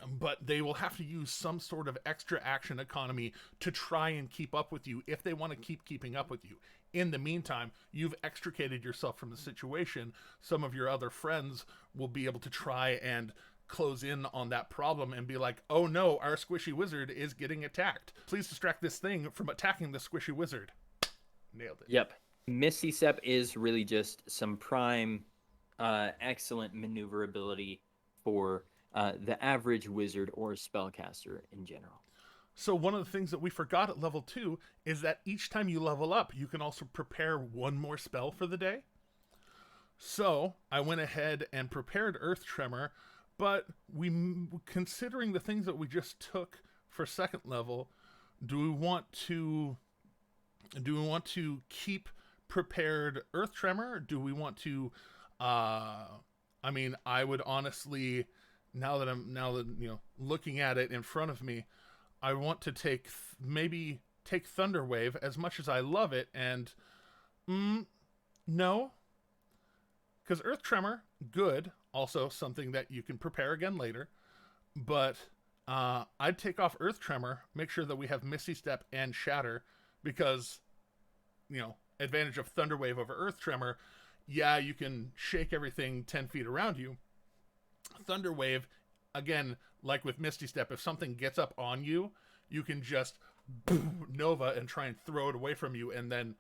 A: But they will have to use some sort of extra action economy to try and keep up with you if they want to keep keeping up with you. In the meantime, you've extricated yourself from the situation. Some of your other friends will be able to try and close in on that problem and be like, oh no, our squishy wizard is getting attacked. Please distract this thing from attacking the squishy wizard. Nailed it.
B: Yep. Misty Step is really just some prime, excellent maneuverability for the average wizard or spellcaster in general.
A: So one of the things that we forgot at level 2 is that each time you level up, you can also prepare one more spell for the day. So I went ahead and prepared Earth Tremor, but considering the things that we just took for second level, do we want to keep prepared Earth Tremor? Do we want to I would honestly, now that looking at it in front of me, I want to take Thunder Wave, as much as I love it, and no, because Earth Tremor, good, also something that you can prepare again later, but I'd take off Earth Tremor, make sure that we have Misty Step and Shatter, because advantage of Thunder Wave over Earth Tremor. Yeah, you can shake everything 10 feet around you. Thunder Wave, again, like with Misty Step, if something gets up on you, you can just Nova and try and throw it away from you and then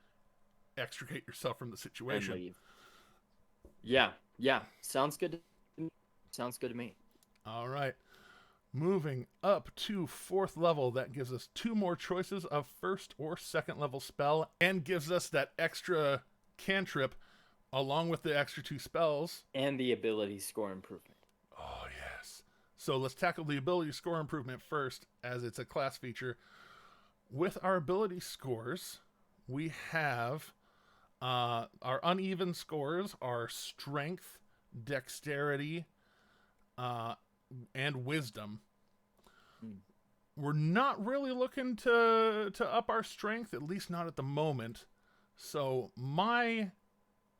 A: extricate yourself from the situation.
B: And leave. Yeah. Sounds good to me.
A: All right. Moving up to 4th level, that gives us 2 more choices of 1st or 2nd level spell and gives us that extra cantrip along with the extra 2 spells.
B: And the ability score improvement.
A: Oh, yes. So let's tackle the ability score improvement first, as it's a class feature. With our ability scores, we have our uneven scores are strength, dexterity, and wisdom. We're not really looking to up our strength, at least not at the moment. So my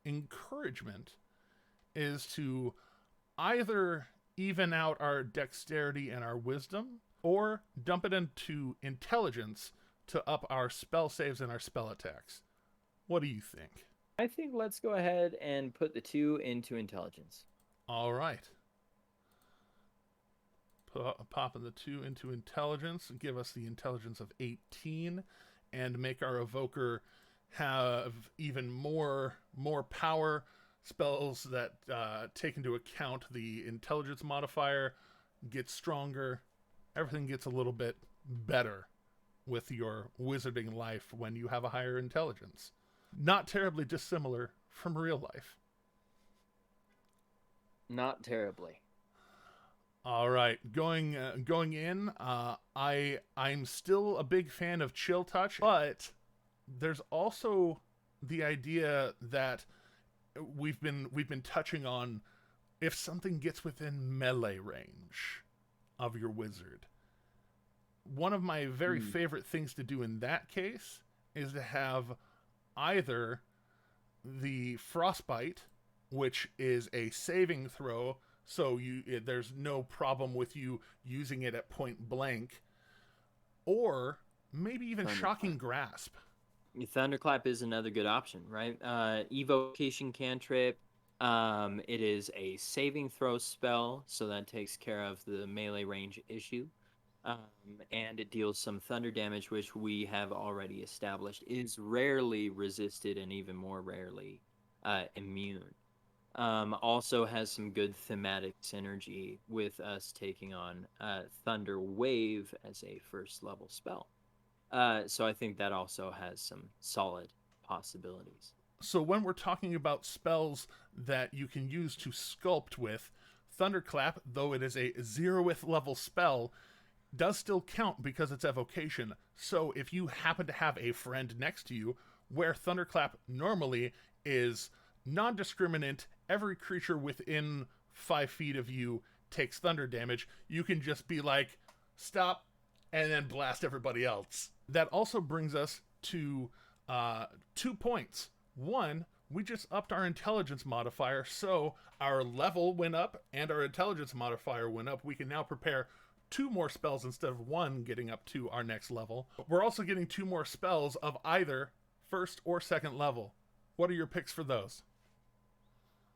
A: encouragement is to either even out our dexterity and our wisdom, or dump it into intelligence to up our spell saves and our spell attacks. What do you think?
B: I think let's go ahead and put the 2 into intelligence.
A: All right. Popping the 2 into intelligence, give us the intelligence of 18, and make our evoker have even more power. Spells that take into account the intelligence modifier get stronger. Everything gets a little bit better with your wizarding life when you have a higher intelligence. Not terribly dissimilar from real life.
B: Not terribly.
A: All right, going in. I'm still a big fan of chill touch, but there's also the idea that we've been touching on, if something gets within melee range of your wizard. One of my very favorite things to do in that case is to have either the frostbite, which is a saving throw, so there's no problem with you using it at point blank, or maybe even shocking grasp.
B: Thunderclap is another good option, right? Evocation cantrip. It is a saving throw spell, so that takes care of the melee range issue. And it deals some thunder damage, which we have already established is rarely resisted and even more rarely immune. Also has some good thematic synergy with us taking on Thunder Wave as a first level spell. So I think that also has some solid possibilities.
A: So when we're talking about spells that you can use to sculpt with, Thunderclap, though it is a 0th level spell, does still count because it's evocation. So if you happen to have a friend next to you, where Thunderclap normally is non-discriminant, every creature within 5 feet of you takes thunder damage, you can just be like, stop, and then blast everybody else. That also brings us to 2 points. One, we just upped our intelligence modifier, so our level went up and our intelligence modifier went up. We can now prepare 2 more spells instead of 1 getting up to our next level. We're also getting 2 more spells of either 1st or 2nd level. What are your picks for those?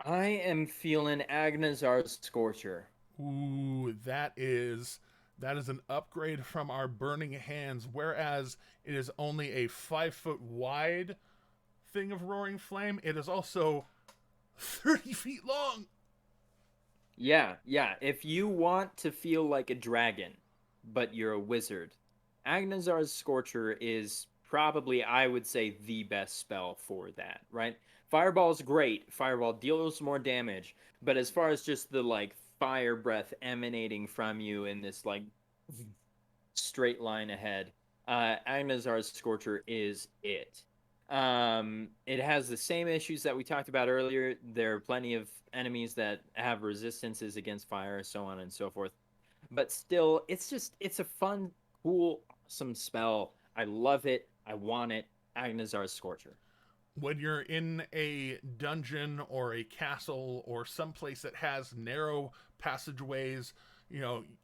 B: I am feeling Agnazar's Scorcher.
A: Ooh, that is an upgrade from our Burning Hands, whereas it is only a 5-foot wide thing of Roaring Flame. It is also 30 feet long.
B: Yeah. If you want to feel like a dragon, but you're a wizard, Agnazar's Scorcher is probably, I would say, the best spell for that, right? Fireball's great. Fireball deals more damage, but as far as just the like fire breath emanating from you in this like straight line ahead, Agnazar's Scorcher is it. It has the same issues that we talked about earlier. There are plenty of enemies that have resistances against fire, so on and so forth. But still, it's a fun, cool, awesome spell. I love it. I want it. Agnazar's Scorcher.
A: When you're in a dungeon or a castle or someplace that has narrow passageways,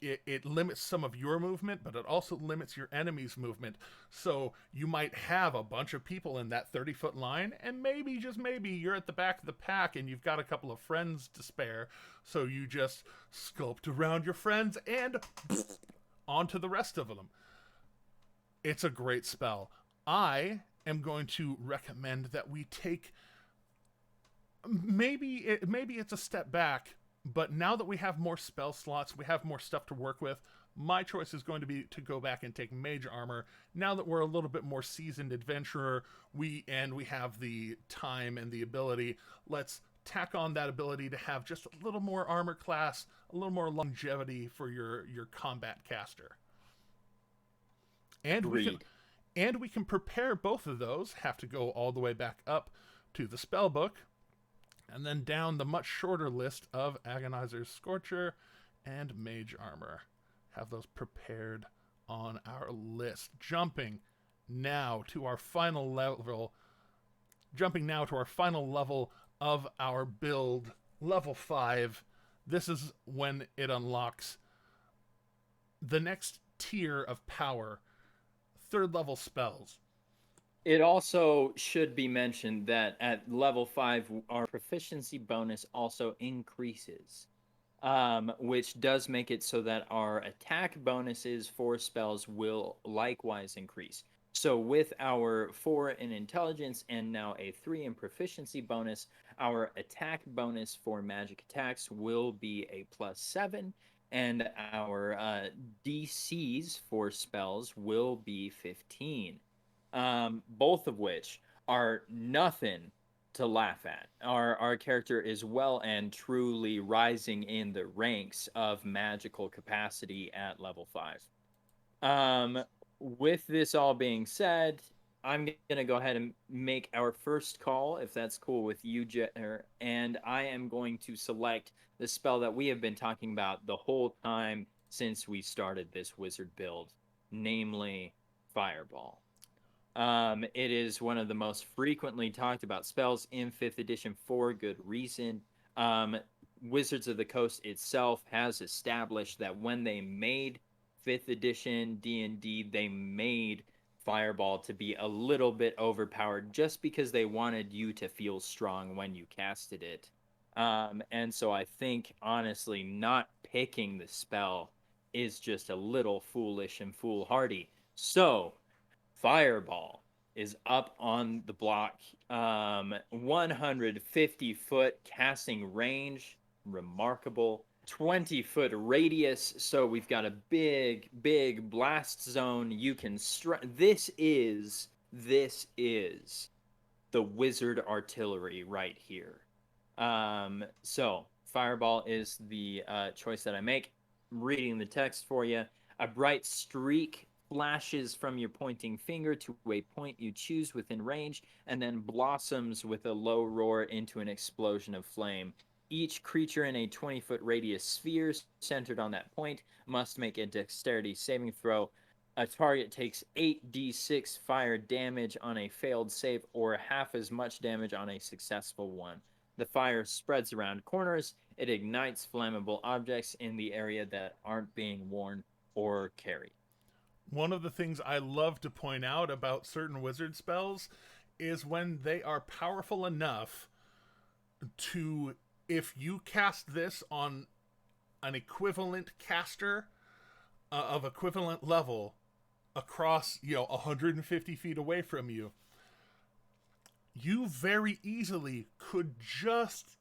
A: it limits some of your movement, but it also limits your enemy's movement. So you might have a bunch of people in that 30-foot line, and maybe, just maybe, you're at the back of the pack and you've got a couple of friends to spare. So you just sculpt around your friends and onto the rest of them. It's a great spell. I am going to recommend that we take, maybe it's a step back, but now that we have more spell slots, we have more stuff to work with, my choice is going to be to go back and take Mage Armor. Now that we're a little bit more seasoned adventurer, we have the time and the ability, let's tack on that ability to have just a little more armor class, a little more longevity for your combat caster. And we can prepare both of those, have to go all the way back up to the spell book, and then down the much shorter list of Agonizer's Scorcher and Mage Armor. Have those prepared on our list. Jumping now to our final level of our build, level 5. This is when it unlocks the next tier of power, 3rd level spells.
B: It also should be mentioned that at level 5, our proficiency bonus also increases, which does make it so that our attack bonuses for spells will likewise increase. So with our 4 in intelligence and now a 3 in proficiency bonus, our attack bonus for magic attacks will be a +7, and our DCs for spells will be 15. Both of which are nothing to laugh at. Our character is well and truly rising in the ranks of magical capacity at level 5. Um, with this all being said, I'm gonna go ahead and make our first call, if that's cool with you, Jenner, and I am going to select the spell that we have been talking about the whole time since we started this wizard build, namely Fireball. It is one of the most frequently talked about spells in 5th edition for good reason. Um, Wizards of the Coast itself has established that when they made 5th edition D&D, they made Fireball to be a little bit overpowered just because they wanted you to feel strong when you casted it. And so I think, honestly, not picking the spell is just a little foolish and foolhardy. So, Fireball is up on the block. 150-foot casting range, remarkable. 20-foot radius, so we've got a big blast zone. You can strike. This is the wizard artillery right here. So Fireball is the choice that I make. I'm reading the text for you. A bright streak flashes from your pointing finger to a point you choose within range, and then blossoms with a low roar into an explosion of flame. Each creature in a 20-foot radius sphere centered on that point must make a dexterity saving throw. A target takes 8d6 fire damage on a failed save, or half as much damage on a successful one. The fire spreads around corners. It ignites flammable objects in the area that aren't being worn or carried.
A: One of the things I love to point out about certain wizard spells is when they are powerful enough to, if you cast this on an equivalent caster of equivalent level across, 150 feet away from you, you very easily could just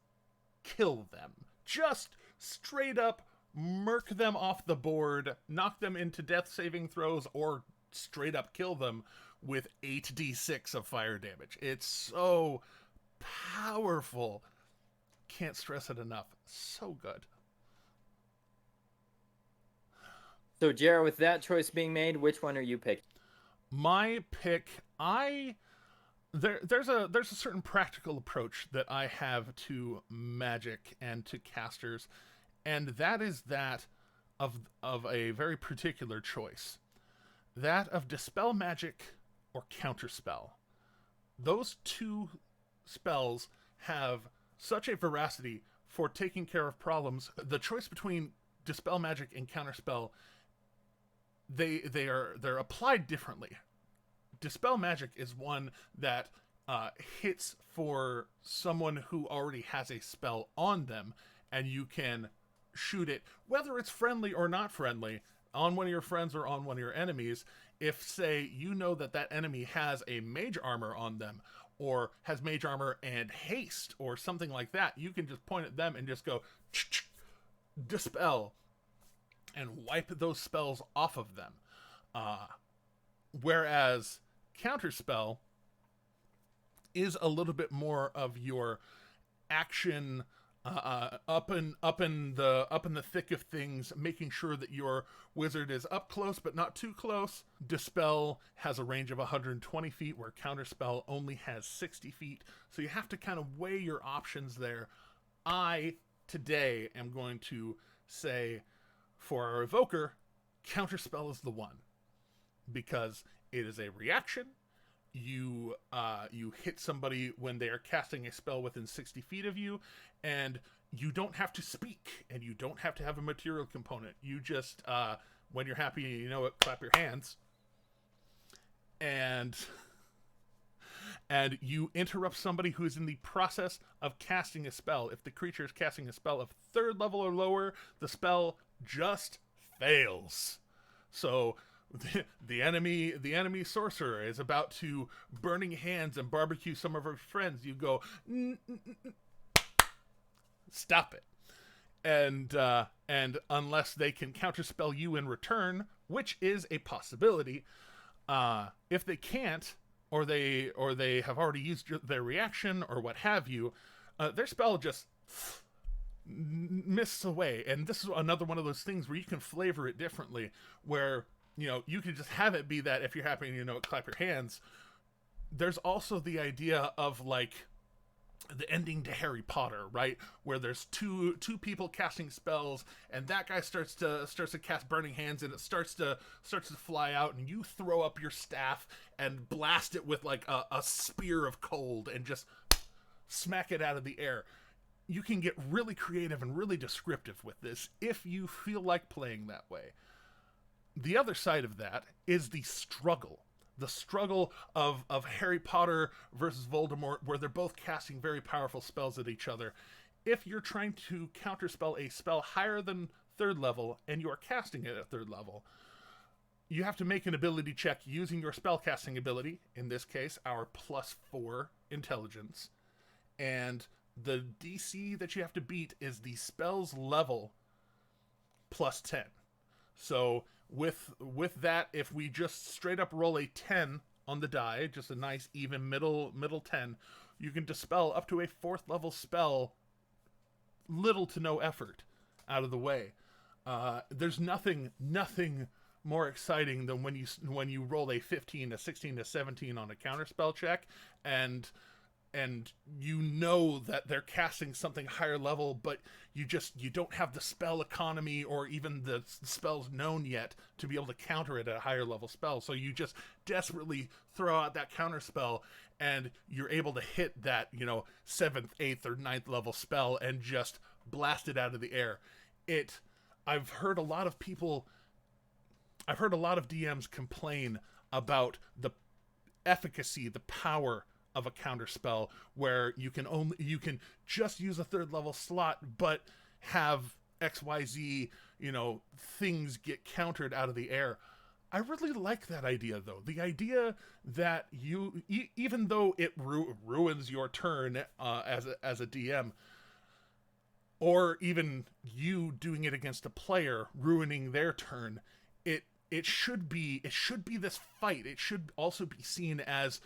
A: kill them. Just straight up murk them off the board, knock them into death saving throws, or straight up kill them with 8d6 of fire damage. It's so powerful. Can't stress it enough. So good.
B: So, Jared, with that choice being made, which one are you picking?
A: My pick, there's a certain practical approach that I have to magic and to casters, and that is that of a very particular choice. That of Dispel Magic or Counterspell. Those two spells have such a veracity for taking care of problems. The choice between Dispel Magic and Counterspell, they're applied differently. Dispel Magic is one that hits for someone who already has a spell on them, and you can shoot it, whether it's friendly or not friendly, on one of your friends or on one of your enemies. If, say, you know that that enemy has a mage armor on them, or has mage armor and haste, or something like that, you can just point at them and just go, dispel, and wipe those spells off of them. Whereas Counterspell is a little bit more of your action, up in the thick of things, making sure that your wizard is up close but not too close. Dispel has a range of 120 feet, where Counterspell only has 60 feet. So you have to kind of weigh your options there. I today am going to say, for our evoker, Counterspell is the one, because it is a reaction. You hit somebody when they are casting a spell within 60 feet of you, and you don't have to speak, and you don't have to have a material component. You just, when you're happy, you know it, clap your hands, and you interrupt somebody who is in the process of casting a spell. If the creature is casting a spell of 3rd level or lower, the spell just fails. So the enemy sorcerer is about to burning hands and barbecue some of her friends. You go, stop it. and unless they can counterspell you in return, which is a possibility, if they can't, or they have already used their reaction or what have you, their spell just miss away. And this is another one of those things where you can flavor it differently, where you can just have it be that if you're happy, clap your hands. There's also the idea of like the ending to Harry Potter, right, where there's two people casting spells, and that guy starts to cast Burning Hands, and it starts to fly out, and you throw up your staff and blast it with like a spear of cold and just smack it out of the air. You can get really creative and really descriptive with this if you feel like playing that way. The other side of that is the struggle of Harry Potter versus Voldemort, where they're both casting very powerful spells at each other. If you're trying to counterspell a spell higher than 3rd level and you are casting it at 3rd level, you have to make an ability check using your spellcasting ability, in this case our +4 intelligence, and the DC that you have to beat is the spell's level +10. So with that, if we just straight up roll a 10 on the die, just a nice even middle 10, you can dispel up to a 4th level spell, little to no effort, out of the way. There's nothing more exciting than when you roll a 15, a 16, a 17 on a counterspell check, and that they're casting something higher level, but you don't have the spell economy or even the spells known yet to be able to counter it at a higher level spell. So you just desperately throw out that counter spell, and you're able to hit that 7th, 8th, or 9th level spell and just blast it out of the air. I've heard a lot of DMs complain about the efficacy, the power of a counter spell, where you can just use a 3rd level slot but have XYZ things get countered out of the air. I really like that idea, though. The idea that you even though it ruins your turn as a DM, or even you doing it against a player ruining their turn, it should be this fight. It should also be seen as,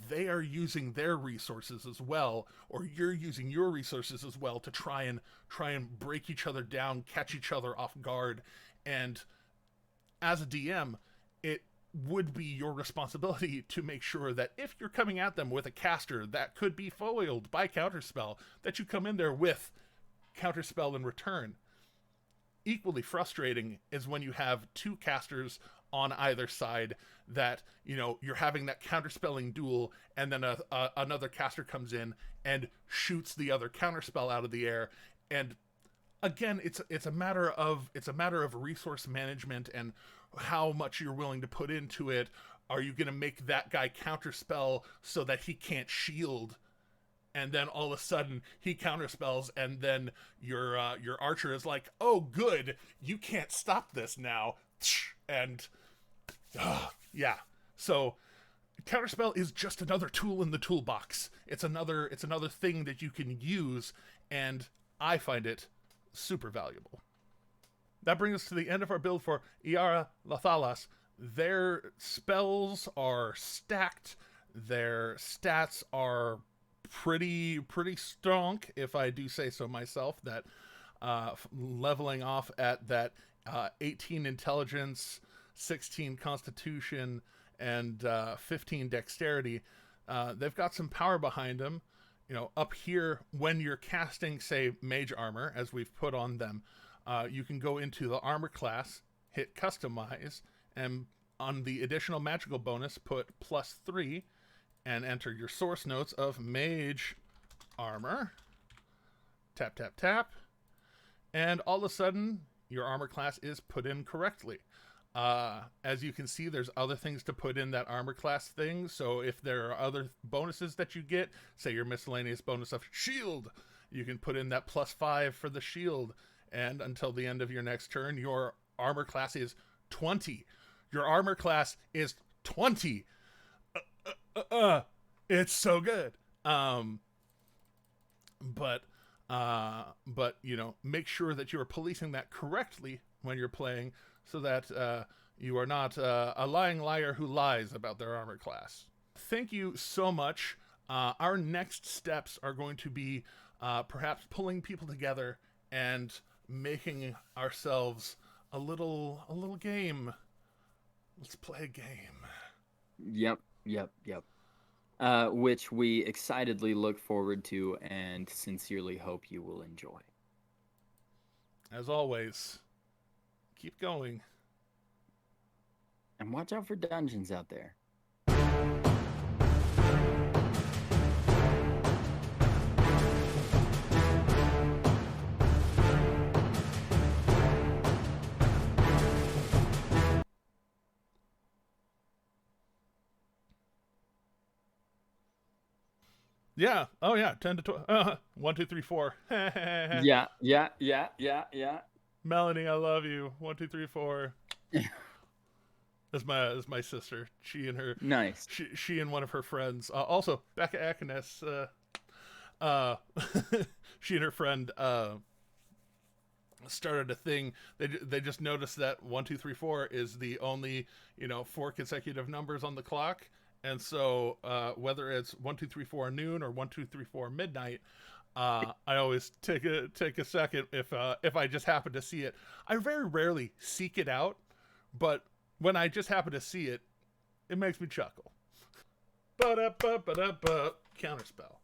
A: they are using their resources as well, or you're using your resources as well to try and break each other down, catch each other off guard. And as a DM, it would be your responsibility to make sure that if you're coming at them with a caster that could be foiled by counterspell, that you come in there with counterspell in return. Equally frustrating is when you have 2 casters on either side that, you're having that counterspelling duel, and then another caster comes in and shoots the other counterspell out of the air. And again, it's a matter of resource management and how much you're willing to put into it. Are you going to make that guy counterspell so that he can't shield, and then all of a sudden he counterspells, and then your archer is like, oh good, you can't stop this now, and yeah. So counterspell is just another tool in the toolbox. It's another thing that you can use, and I find it super valuable. That brings us to the end of our build for Iara Lathalas. Their spells are stacked. Their stats are pretty strong, if I do say so myself. That leveling off at that 18 intelligence, 16 constitution, and 15 dexterity. They've got some power behind them. Up here, when you're casting, say, mage armor, as we've put on them, you can go into the armor class, hit customize, and on the additional magical bonus, put +3, and enter your source notes of mage armor. Tap, tap, tap. And all of a sudden, your armor class is put in correctly. As you can see, there's other things to put in that armor class thing. So if there are other bonuses that you get, say your miscellaneous bonus of shield, you can put in that +5 for the shield. And until the end of your next turn, your armor class is 20. Your armor class is 20. It's so good. But But make sure that you are policing that correctly when you're playing, so that you are not a lying liar who lies about their armor class. Thank you so much. Our next steps are going to be perhaps pulling people together and making ourselves a little game. Let's play a game.
B: Yep. Which we excitedly look forward to and sincerely hope you will enjoy.
A: As always, keep going.
B: And watch out for dungeons out there.
A: Yeah. Oh, yeah. 10 to 12. 1, 2, 3, 4.
B: Yeah.
A: Melanie, I love you. 1, 2, 3, 4. That's my sister. She and her
B: Nice.
A: She and one of her friends. Also, Becca Akanes. She and her friend started a thing. They just noticed that 1, 2, 3, 4 is the only 4 consecutive numbers on the clock. And so whether it's 1, 2, 3, 4 noon or 1, 2, 3, 4 midnight, I always take a second if I just happen to see it. I very rarely seek it out, but when I just happen to see it, it makes me chuckle. Counterspell.